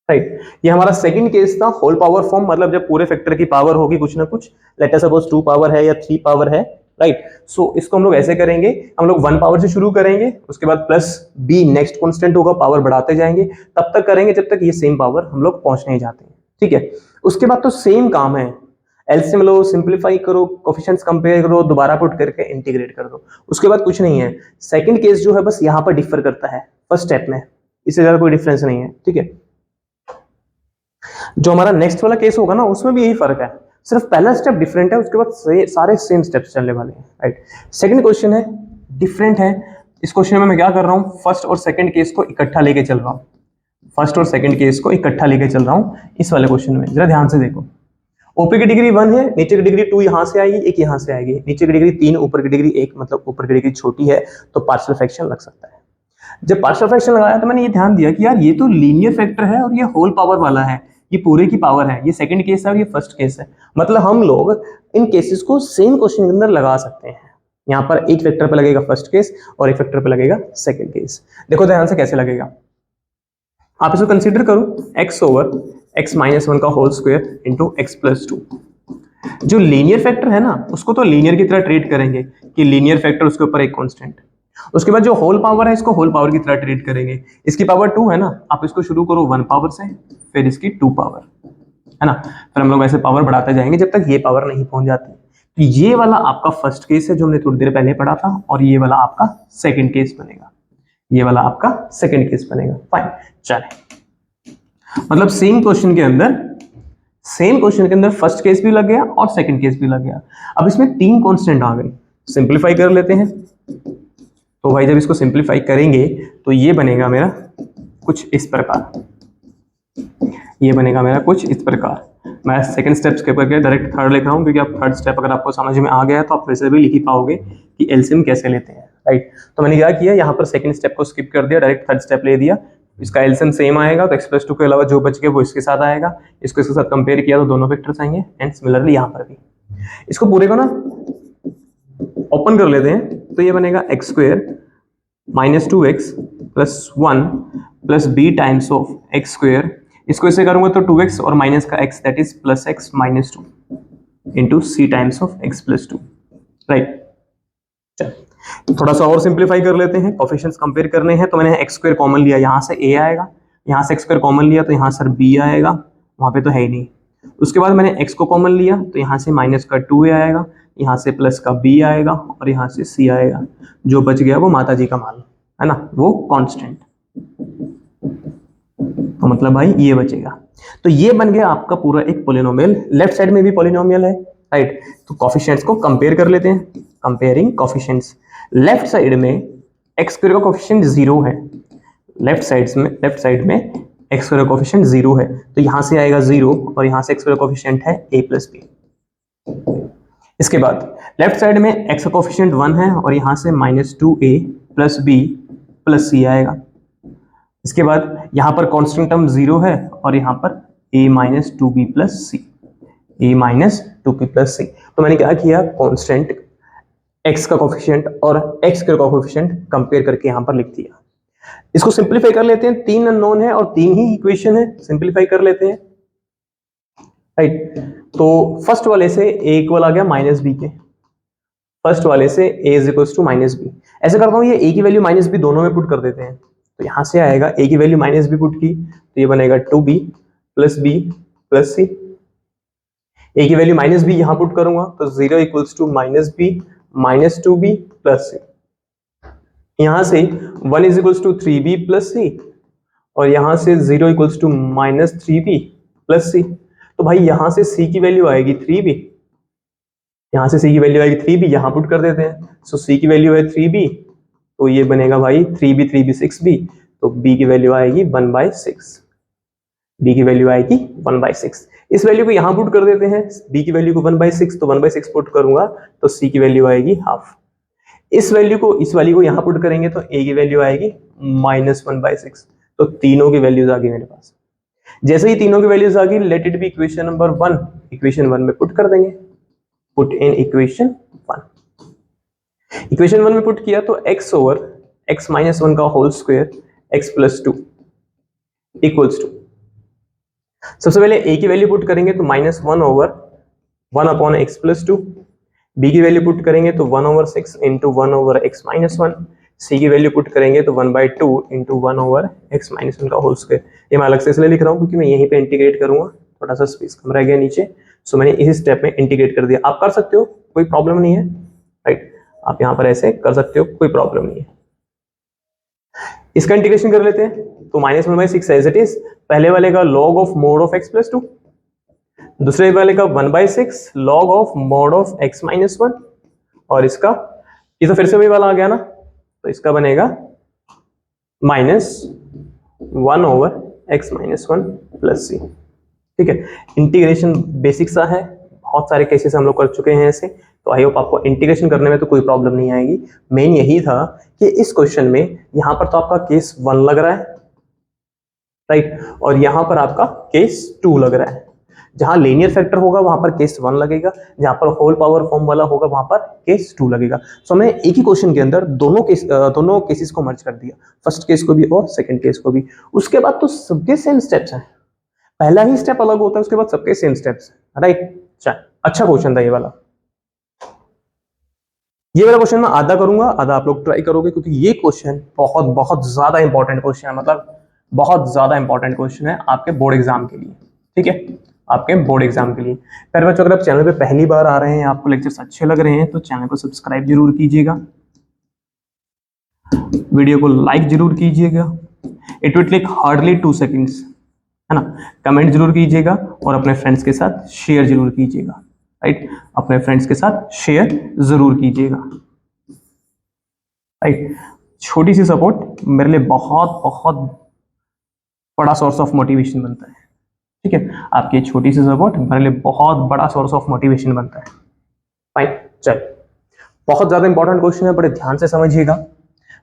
राइट। ये हमारा सेकंड केस था, होल पावर फॉर्म, मतलब जब पूरे फैक्टर की पावर होगी कुछ ना कुछ, लेट अस सपोज 2 पावर है या 3 पावर है, राइट। सो इसको हम लोग ऐसे करेंगे, हम लोग 1 पावर से शुरू करेंगे, उसके बाद प्लस b नेक्स्ट कांस्टेंट होगा, पावर बढ़ाते जाएंगे, तब तक करेंगे जब तक ये सेम पावर हम लोग पहुंच नहीं जाते हैं, ठीक है। उसके बाद तो सेम काम है, एलसीएम लो, सिंपलीफाई करो, कोफिशिएंट्स कंपेयर करो, दोबारा पुट करके इंटीग्रेट कर दो, उसके बाद कुछ नहीं है। सेकंड केस जो है बस यहाँ पर डिफर करता है फर्स्ट स्टेप में, इससे ज्यादा कोई डिफरेंस नहीं है, ठीक है। जो हमारा नेक्स्ट वाला केस होगा ना, उसमें भी यही फर्क है, सिर्फ पहला स्टेप डिफरेंट है, उसके बाद सारे सेम स्टेप्स चलने वाले हैं, राइट। सेकंड क्वेश्चन है डिफरेंट है, इस क्वेश्चन में मैं क्या कर रहा हूँ, फर्स्ट और सेकंड केस को इकट्ठा लेके चल रहा हूँ, फर्स्ट और सेकंड केस को इकट्ठा लेके चल रहा हूँ इस वाले क्वेश्चन में। जरा ध्यान से देखो, ऊपर की डिग्री 1 है, नीचे की डिग्री 2 यहाँ से आएगी, एक यहाँ से आएगी, नीचे की डिग्री 3, ऊपर की डिग्री 1, मतलब ऊपर की डिग्री छोटी है तो पार्शियल फ्रैक्शन लग सकता है। जब पार्शियल फ्रैक्शन लगाया तो मैंने ये ध्यान दिया कि यार ये तो लीनियर फैक्टर है और ये होल पावर वाला है, ये पूरे की पावर है, ये सेकंड केस है और ये फर्स्ट केस है, मतलब हम लोग इन केसेस को सेम क्वेश्चन के अंदर लगा सकते हैं। यहाँ पर एक फैक्टर पे लगेगा फर्स्ट केस और एक फैक्टर पे लगेगा सेकंड केस। देखो ध्यान से कैसे लगेगा, आप इसको कंसीडर करो x/x - 1 का होल स्क्वायर इंटू x + 2। जो लीनियर फैक्टर है ना, उसको तो लीनियर की तरह ट्रीट करेंगे कि लीनियर फैक्टर, उसके ऊपर एक कांस्टेंट। उसके बाद जो होल पावर है, इसको होल पावर की तरह ट्रीट करेंगे। इसकी पावर 2 है ना, आप इसको शुरू करो 1 पावर से, फिर इसकी 2 पावर, है ना, फिर हम लोग ऐसे पावर बढ़ाते जाएंगे जब तक ये पावर नहीं पहुंच जाती। तो ये वाला आपका फर्स्ट केस है जो हमने थोड़ी देर पहले पढ़ा था, और ये वाला आपका सेकंड केस बनेगा, ये वाला आपका सेकंड केस बनेगा। फाइन, चले, मतलब सेम क्वेश्चन के अंदर फर्स्ट केस भी लग गया और सेकंड केस भी लग गया। अब इसमें 3 कांस्टेंट आ गए, सिंपलीफाई कर लेते हैं। तो भाई जब इसको सिंपलीफाई करेंगे तो ये बनेगा मेरा कुछ इस प्रकार, ये बनेगा मेरा कुछ इस प्रकार। मैं सेकंड स्टेप स्किप करके डायरेक्ट थर्ड लिख रहा हूँ, क्योंकि आप थर्ड स्टेप अगर आपको समझ में आ गया तो आप वैसे भी लिख ही पाओगे कि एलसीएम कैसे लेते हैं, राइट। तो मैंने क्या किया, यहाँ पर सेकंड स्टेप को स्किप कर दिया, डायरेक्ट थर्ड स्टेप ले दिया। इसका एलसीएम सेम आएगा तो x + 2 के अलावा जो बच गया वो इसके साथ आएगा, इसको इसके साथ कंपेयर किया तो दोनों फैक्टर्स आएंगे, एंड सिमिलरली यहाँ पर भी। इसको पूरे को ना ओपन कर लेते हैं, तो ये बनेगा x² - 2x + 1 + b times of x²। इसको ऐसे करूंगा तो 2x और माइनस का x, that is +x - 2 into c times of x + 2, right. चल थोड़ा सा और सिंप्लीफाई कर लेते हैं, कोफिशिएंट्स कंपेयर करने हैं। तो मैंने x² कॉमन लिया, यहाँ से a आएगा, यहाँ से x² कॉमन लिया तो यहाँ सर b आएगा, वहां पे तो है ही नहीं। उसके बाद मैंने x को कॉमन लिया तो यहाँ से माइनस का 2a आएगा, यहाँ से प्लस का b आएगा और यहाँ से c आएगा। जो बच गया वो माता जी का माल है ना, वो कांस्टेंट, तो मतलब भाई ये बचेगा। तो ये बन गया आपका पूरा एक पॉलिनोमियल। लेफ्ट साइड में भी पॉलिनोमियल है, राइट। तो कोफिशिएंट्स को कंपेयर कर लेते हैं, कंपेयरिंग कोफिशिएंट्स। लेफ्ट साइड में x² का कोफिशिएंट 0 है, लेफ्ट साइड में x² का कोफिशिएंट 0 है, तो यहाँ से आएगा 0 और यहाँ से x² का कोफिशिएंट है a + b। इसके बाद लेफ्ट साइड में x का कोफिशिएंट 1 है और यहाँ से -2a + b + c आएगा। इसके बाद यहाँ पर कांस्टेंट टर्म 0 है और यहाँ पर a - 2b + c। A minus 2p plus c. तो मैंने क्या किया, कांस्टेंट x का कोफिशिएंट और x का कोफिशिएंट कंपेयर करके यहां पर लिख दिया। इसको सिंपलीफाई कर लेते हैं, 3 अननोन है और 3 ही इक्वेशन है, सिंपलीफाई कर लेते हैं, राइट। तो फर्स्ट वाले से a इक्वल आ गया माइनस बी के, फर्स्ट वाले से a is equal to minus B. ऐसे करता हूं, ये a की वैल्यू माइनस बी दोनों में पुट कर देते हैं, तो यहां से आएगा a की वैल्यू माइनस बी पुट की तो ये बनेगा 2b plus b plus c. a की वैल्यू माइनस बी यहां पुट करूंगा तो 0 equals to minus b minus 2b plus c. यहां से 1 is equals to 3b plus c और यहां से 0 equals to minus 3b plus c. तो भाई यहां से c की वैल्यू आएगी 3b, यहां से c की वैल्यू आएगी 3b, यहां पुट कर देते हैं। सो c की वैल्यू है 3b तो ये बनेगा भाई 3b 6b, तो b की वैल्यू आएगी 1/6, b की वैल्यू आएगी 1/6। इस वैल्यू को यहां पुट कर देते हैं, b की वैल्यू को 1/6 तो 1/6 पुट करूंगा तो c की वैल्यू आएगी हाफ। इस वैल्यू को इस वाली को यहां पुट करेंगे तो a की वैल्यू आएगी माइनस 1/6। तो तीनों की वैल्यूज आ गई मेरे पास। जैसे ही तीनों की वैल्यूज आ गई, late it be equation number 1, equation 1 में पुट कर देंगे, पुट इन इक्वेशन 1। इक्वेशन 1 में पुट किया तो x ओवर x माइनस 1 का whole square x plus 2 equals to, सबसे पहले a की वैल्यू पुट करेंगे तो minus 1 over 1 upon x plus 2, b की वैल्यू पुट करेंगे तो 1 over 6 into 1 over x minus 1, c की वैल्यू पुट करेंगे तो 1/2 इंटू 1 ओवर x माइनस 1 का होल स्क्वायर। ये मैं अलग से इसलिए लिख रहा हूँ क्योंकि मैं यहीं पे इंटीग्रेट करूंगा, थोड़ा सा स्पेस कम रह गया नीचे, सो मैंने इसी स्टेप में इंटीग्रेट कर दिया। आप कर सकते हो, कोई प्रॉब्लम नहीं है, राइट, आप यहाँ पर ऐसे कर सकते हो, कोई प्रॉब्लम नहीं है। इसका इंटीग्रेशन कर लेते हैं तो माइनस 1/6 एज इट इज, पहले वाले का log of mode of x plus 2, दूसरे वाले का 1/6 log of mode of x minus 1, और इसका ये तो फिर से वही वाला आ गया ना, तो इसका बनेगा minus 1 over x minus 1 plus c. ठीक है, इंटीग्रेशन बेसिक सा है, बहुत सारे केसेस हम लोग कर चुके हैं ऐसे, तो आई होप आपको इंटीग्रेशन करने में तो कोई प्रॉब्लम नहीं आएगी। मेन यही था कि इस क्वेश्चन में यहां पर तो आपका केस 1 लग रहा है, राइट, और यहां पर आपका केस 2 लग रहा है। जहां लीनियर फैक्टर होगा वहां पर केस 1 लगेगा, जहां पर होल पावर फॉर्म वाला होगा वहां पर केस 2 लगेगा। सो हमने एक ही क्वेश्चन के अंदर दोनों केसेस को मर्ज कर दिया, फर्स्ट केस को भी और सेकंड केस को भी। उसके बाद तो सबके सेम स्टेप्स हैं, पहला ही स्टेप अलग होता है, उसके बाद सबके सेम स्टेप्स, राइट। अच्छा क्वेश्चन था ये वाला। ये वाला क्वेश्चन मैं आधा करूंगा, आधा आप लोग ट्राई करोगे, क्योंकि ये क्वेश्चन बहुत बहुत ज्यादा इंपॉर्टेंट क्वेश्चन है, मतलब बहुत ज्यादा इंपॉर्टेंट क्वेश्चन है आपके बोर्ड एग्जाम के लिए। ठीक है, आपके बोर्ड एग्जाम के लिए। प्यारे बच्चों, अगर आप चैनल पे पहली बार आ रहे हैं, आपको लेक्चर्स अच्छे लग रहे हैं तो चैनल को सब्सक्राइब जरूर कीजिएगा, वीडियो को लाइक जरूर कीजिएगा, it will take hardly 2 seconds, है ना। कमेंट जरूर कीजिएगा और अपने फ्रेंड्स के साथ शेयर जरूर कीजिएगा, राइट, अपने फ्रेंड्स के साथ शेयर जरूर कीजिएगा, राइट। छोटी सी सपोर्ट मेरे लिए बहुत बहुत बड़ा सोर्स ऑफ मोटिवेशन बनता है। ठीक है, आपकी छोटी सी सपोर्ट मेरे लिए बहुत बड़ा सोर्स ऑफ मोटिवेशन बनता है। फाइन, चल, बहुत ज्यादा इंपॉर्टेंट क्वेश्चन है, बड़े ध्यान से समझिएगा।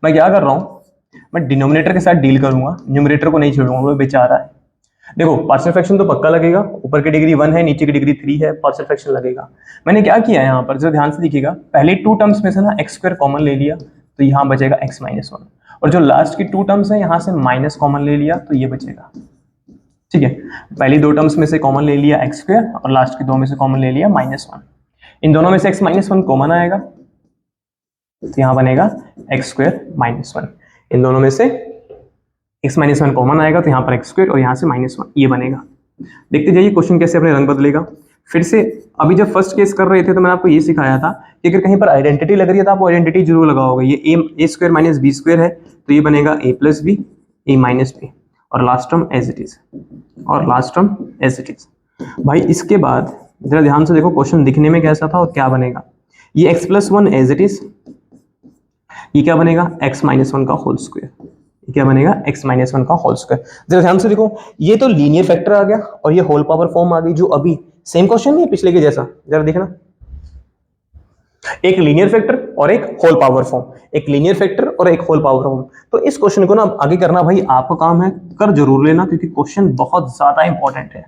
मैं क्या कर रहा हूं, मैं डिनोमिनेटर के साथ डील करूंगा, न्यूमरेटर को नहीं छोड़ूंगा, वो बेचारा है। देखो, पार्शियल फ्रैक्शन तो पक्का लगेगा, ऊपर की डिग्री 1 है, नीचे की डिग्री 3 है, पार्शियल फ्रैक्शन लगेगा। मैंने क्या किया यहाँ पर, जरा ध्यान से देखिएगा, पहले 2 टर्म्स में से ना x² कॉमन ले लिया तो यहाँ बचेगा x माइनस 1, और जो लास्ट की 2 टर्म्स है यहाँ से माइनस कॉमन ले लिया तो ये बचेगा। ठीक है, पहली 2 टर्म्स में से कॉमन ले लिया x² और लास्ट की 2 में से कॉमन ले लिया -1। इन दोनों में से x माइनस 1 कॉमन आएगा तो यहाँ बनेगा x² -1। इन दोनों में से x माइनस 1 कॉमन आएगा तो यहाँ पर x² और यहाँ से -1, ये बनेगा। देखते जाइए क्वेश्चन कैसे अपने रंग बदलेगा। फिर से अभी जब फर्स्ट केस कर रहे थे तो मैंने आपको ये सिखाया था कि अगर कहीं पर आइडेंटिटी लग रही है तो आप आइडेंटिटी जरूर लगाओगे। ये a² माइनस b² है तो ये बनेगा a plus b, a minus b, और last term as it is, और last term as it is. भाई इसके बाद जरा ध्यान से देखो क्वेश्चन दिखने में कैसा था और क्या बनेगा। ये x plus 1 as it is, ये क्या बनेगा x माइनस 1 का होल स्क्वायर, ये क्या बनेगा x माइनस 1 का होल स्क्वायर। जरा ध्यान से देखो, ये तो लीनियर फैक्टर आ गया और ये होल पावर फॉर्म आ गई, जो अभी सेम क्वेश्चन नहीं है पिछले के जैसा, जरा देखना, एक लीनियर फैक्टर और एक होल पावर फॉर्म, एक लीनियर फैक्टर और एक होल पावर फॉर्म। तो इस क्वेश्चन को ना आगे करना भाई आपका काम है, कर जरूर लेना, क्योंकि क्वेश्चन बहुत ज्यादा इंपॉर्टेंट है।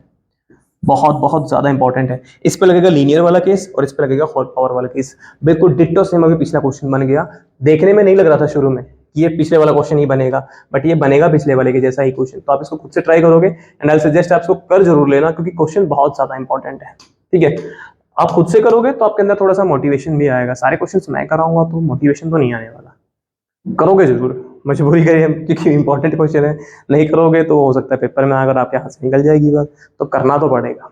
बहुत बहुत ज्यादा इंपॉर्टेंट है। इस पे लगेगा लीनियर वाला केस और इस पे लगेगा होल पावर वाला केस। बिल्कुल डिट्टो सेम अभी पिछला क्वेश्चन बन गया। देखने में नहीं लग रहा था शुरू में कि ये पिछले वाला क्वेश्चन ही बनेगा, बट ये बनेगा पिछले वाले के जैसा ही क्वेश्चन। तो आप इसको खुद से ट्राई करोगे एंड आई सजेस्ट आप इसको कर जरूर लेना, क्योंकि क्वेश्चन बहुत ज्यादा इंपॉर्टेंट है। ठीक है, आप खुद से करोगे तो आपके अंदर थोड़ा सा मोटिवेशन भी आएगा। सारे क्वेश्चन मैं कराऊंगा तो मोटिवेशन तो नहीं आने वाला। करोगे जरूर, मजबूरी करिए, क्योंकि इंपॉर्टेंट क्वेश्चन है। नहीं करोगे तो हो सकता है पेपर में अगर आपके हाथ से निकल जाएगी बात, तो करना तो पड़ेगा।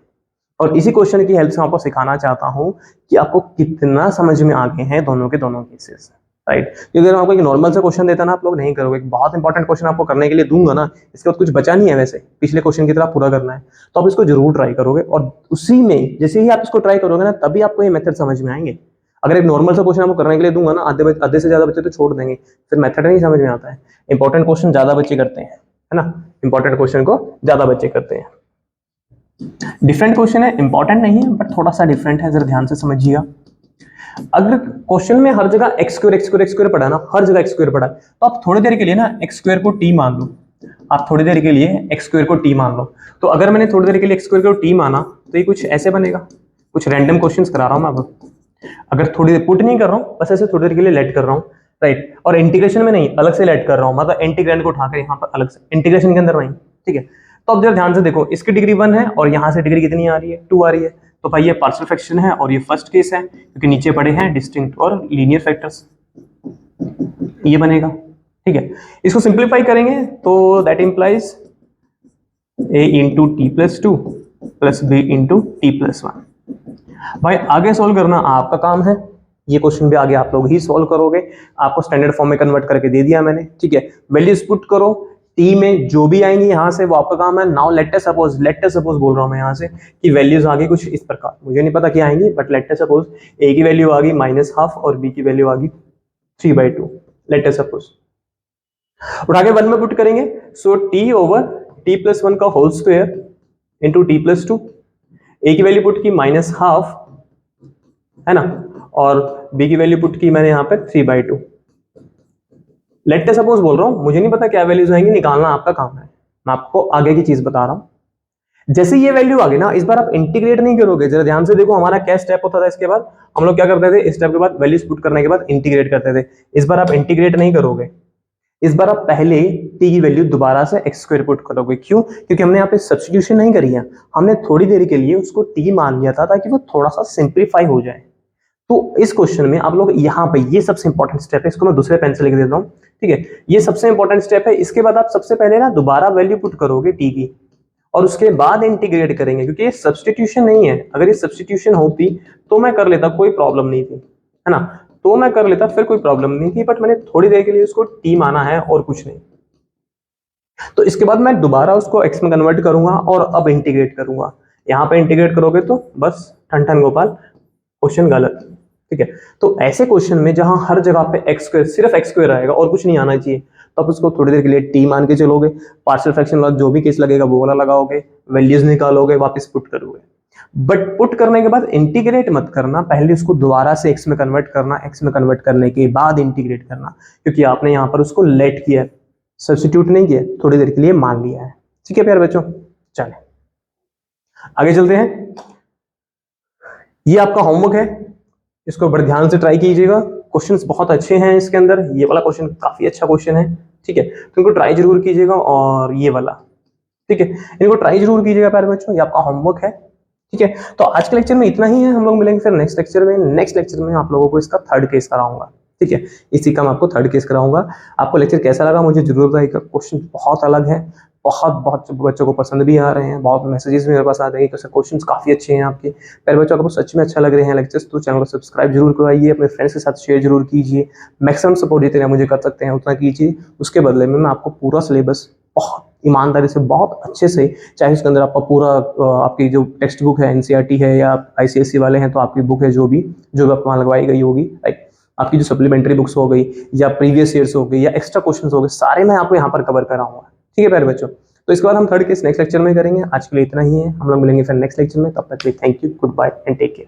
और इसी क्वेश्चन की हेल्प से मैं आपको सिखाना चाहता हूं कि आपको कितना समझ में आगे हैं दोनों के दोनों केसेस, राइट। क्योंकि अगर आपको एक नॉर्मल सा क्वेश्चन देता ना, आप लोग नहीं करोगे। एक बहुत इंपॉर्टेंट क्वेश्चन आपको करने के लिए दूंगा ना, इसके बाद कुछ बचा नहीं है वैसे, पिछले क्वेश्चन की तरह पूरा करना है, तो आप इसको जरूर ट्राई करोगे। और उसी में जैसे ही आप इसको ट्राई करोगे ना, तभी आपको ये मेथड समझ में आएंगे। अगर एक नॉर्मल सा क्वेश्चन आपको करने के लिए दूंगा ना, आधे से ज्यादा बच्चे तो छोड़ देंगे, फिर मेथड नहीं समझ में आता है। इंपॉर्टेंट क्वेश्चन ज्यादा बच्चे करते हैं, है ना, इंपॉर्टेंट क्वेश्चन को ज्यादा बच्चे करते हैं। डिफरेंट क्वेश्चन है, इंपॉर्टेंट नहीं है बट थोड़ा सा डिफरेंट है, जरा ध्यान से समझिएगा। अगर क्वेश्चन में हर जगह एक्स स्क्वायर पढ़ा ना, हर जगह एक्स स्क्वायर पढ़ा, तो आप थोड़ी देर के लिए ना एक्स स्क्वायर को टी मान लो। आप थोड़ी देर के लिए एक्स स्क्वायर को टी मान लो। तो अगर मैंने थोड़ी देर के लिए एक्स स्क्वायर को टी माना, तो ये कुछ ऐसे बनेगा। कुछ रैंडम क्वेश्चंस करा रहा हूं मैं अब। अगर थोड़ी देर पुट नहीं कर रहा हूं, बस ऐसे थोड़ी देर के लिए लेट कर रहा हूं, राइट। और इंटीग्रेशन में नहीं, अलग से लेट कर रहा हूं, मतलब इंटीग्रैंड को उठाकर यहाँ पर अलग से, इंटीग्रेशन के अंदर नहीं, ठीक है। तो अब जरा ध्यान से देखो, इसकी डिग्री 1 है और यहाँ से डिग्री कितनी आ रही है, 2 आ रही है। तो भाई ये पार्शियल फ्रैक्शन है और ये फर्स्ट केस है, क्योंकि नीचे पड़े हैं डिस्टिंक्ट और लीनियर फैक्टर्स, ये बनेगा। ठीक है, इसको सिंप्लीफाई करेंगे तो that implies a into T plus 2 plus B into T plus 1। भाई आगे सोल्व करना आपका काम है, ये क्वेश्चन भी आगे आप लोग ही सोल्व करोगे। आपको स्टैंडर्ड फॉर्म में कन्वर्ट करके दे दिया मैंने, ठीक है। वैल्यूज पुट करो, टी में जो भी आएंगी यहां से वो आपका काम है। नाउ लेट अस सपोज बोल रहा हूं मैं यहां से कि वैल्यूज आ गई कुछ इस प्रकार, मुझे नहीं पता क्या आएंगी, बट लेट अस सपोज ए की वैल्यू आ गई -12 और बी की वैल्यू आ गई 3/2। लेट अस सपोज उठा के 1 में पुट करेंगे, so T over T plus 1 का whole square into T plus 2। A की वैल्यू पुट की -12 है ना, और बी की वैल्यू पुट की मैंने यहाँ पे 3/2। लेट सपोज बोल रहा हूँ, मुझे नहीं पता क्या वैल्यूज आएंगी, निकालना आपका काम है। मैं आपको आगे की चीज बता रहा हूँ। जैसे ये वैल्यू आ गई ना, इस बार आप इंटीग्रेट नहीं करोगे। जरा ध्यान से देखो हमारा क्या स्टेप होता था इसके बाद, हम लोग क्या करते थे, इस स्टेप के बाद वैल्यूज पुट करने के बाद इंटीग्रेट करते थे। इस बार आप इंटीग्रेट नहीं करोगे, इस बार आप पहले टी की वैल्यू दोबारा से एक्स स्क्वायर पुट करोगे। क्यों? क्योंकि हमने यहाँ पे सब्स्टिट्यूशन नहीं करी है, हमने थोड़ी देर के लिए उसको टी मान लिया था ताकि वो थोड़ा सा सिंप्लीफाई हो जाए। तो इस क्वेश्चन में आप लोग यहाँ पे, ये सबसे इंपॉर्टेंट स्टेप है, इसको मैं दूसरे पेन से लिख देता हूँ, ठीक है। ये सबसे इंपॉर्टेंट स्टेप है। इसके बाद आप सबसे पहले ना दोबारा वैल्यू पुट करोगे टी की, और उसके बाद इंटीग्रेट करेंगे, क्योंकि ये सब्स्टिट्यूशन नहीं है। अगर ये सब्स्टिट्यूशन होती तो मैं कर लेता, कोई प्रॉब्लम नहीं थी, है ना, तो मैं कर लेता, फिर कोई प्रॉब्लम नहीं थी। बट मैंने थोड़ी देर के लिए उसको टी माना है और कुछ नहीं। तो इसके बाद मैं दोबारा उसको एक्स में कन्वर्ट करूंगा और अब इंटीग्रेट करूंगा। यहाँ पे इंटीग्रेट करोगे तो बस ठन ठन गोपाल, क्वेश्चन गलत, ठीक है। तो ऐसे क्वेश्चन में जहां हर जगह पे एक्स स्क्वायर, सिर्फ एक्स स्क्वायर आएगा और कुछ नहीं आना चाहिए, तो आप उसको थोड़ी देर के लिए टी मान के चलोगे। पार्शियल फ्रैक्शन वाला जो भी केस लगेगा वो वाला लगाओगे, वैल्यूज निकालोगे, वापस पुट करोगे। बट पुट करने के बाद इंटीग्रेट मत करना, पहले उसको दोबारा से एक्स में कन्वर्ट करना, एक्स में कन्वर्ट करने के बाद इंटीग्रेट करना, क्योंकि आपने यहाँ पर उसको लेट किया है, सब्स्टिट्यूट नहीं किया, थोड़ी देर के लिए मान लिया है। ठीक है प्यारे बच्चों, चले आगे चलते हैं। ये आपका होमवर्क है, इसको बड़े ध्यान से ट्राई कीजिएगा। क्वेश्चंस बहुत अच्छे हैं इसके अंदर, ये वाला क्वेश्चन काफी अच्छा क्वेश्चन है, ठीक है। तो इनको ट्राई जरूर कीजिएगा, और ये वाला, ठीक है, इनको ट्राई जरूर कीजिएगा प्यारे बच्चों, ये आपका होमवर्क है, ठीक है। तो आज के लेक्चर में इतना ही है, हम लोग मिलेंगे फिर नेक्स्ट लेक्चर में। नेक्स्ट लेक्चर में आप लोगों को इसका थर्ड केस कराऊंगा, ठीक है, इसी का मैं आपको थर्ड केस कराऊंगा। आपको लेक्चर कैसा लगा मुझे जरूर बताइएगा। क्वेश्चन बहुत अलग है, बहुत बच्चों को पसंद भी आ रहे हैं, बहुत मैसेजेस भी मेरे पास आ रहे हैं कि क्वेश्चंस काफी अच्छे हैं आपके। प्यारे बच्चों, आपको सच में अच्छा लग रहे हैं लेक्चर्स, तो चैनल को सब्सक्राइब जरूर करवाइए, अपने फ्रेंड्स के साथ शेयर जरूर कीजिए। मैक्सिमम सपोर्ट जितना मुझे कर सकते हैं उतना कीजिए। उसके बदले में मैं आपको पूरा सिलेबस बहुत ईमानदारी से, बहुत अच्छे से, चाहे उसके अंदर आपका पूरा आपकी जो टेक्स्ट बुक है, एनसीईआरटी है, या आईसीएसई वाले हैं तो आपकी बुक है जो भी आपको वहाँ लगवाई गई होगी, राइट, आपकी जो सप्लीमेंट्री बुक्स हो गई, या प्रीवियस ईयर्स हो गई, या एक्स्ट्रा क्वेश्चंस हो गए, सारे मैं आपको यहाँ पर कवर कराऊंगा, ठीक है प्यारे बच्चों। तो इसके बाद हम थर्ड केस नेक्स्ट लेक्चर में करेंगे। आज के लिए इतना ही है, हम लोग मिलेंगे फिर नेक्स्ट लेक्चर में। तब तक के लिए thank you, goodbye and take care.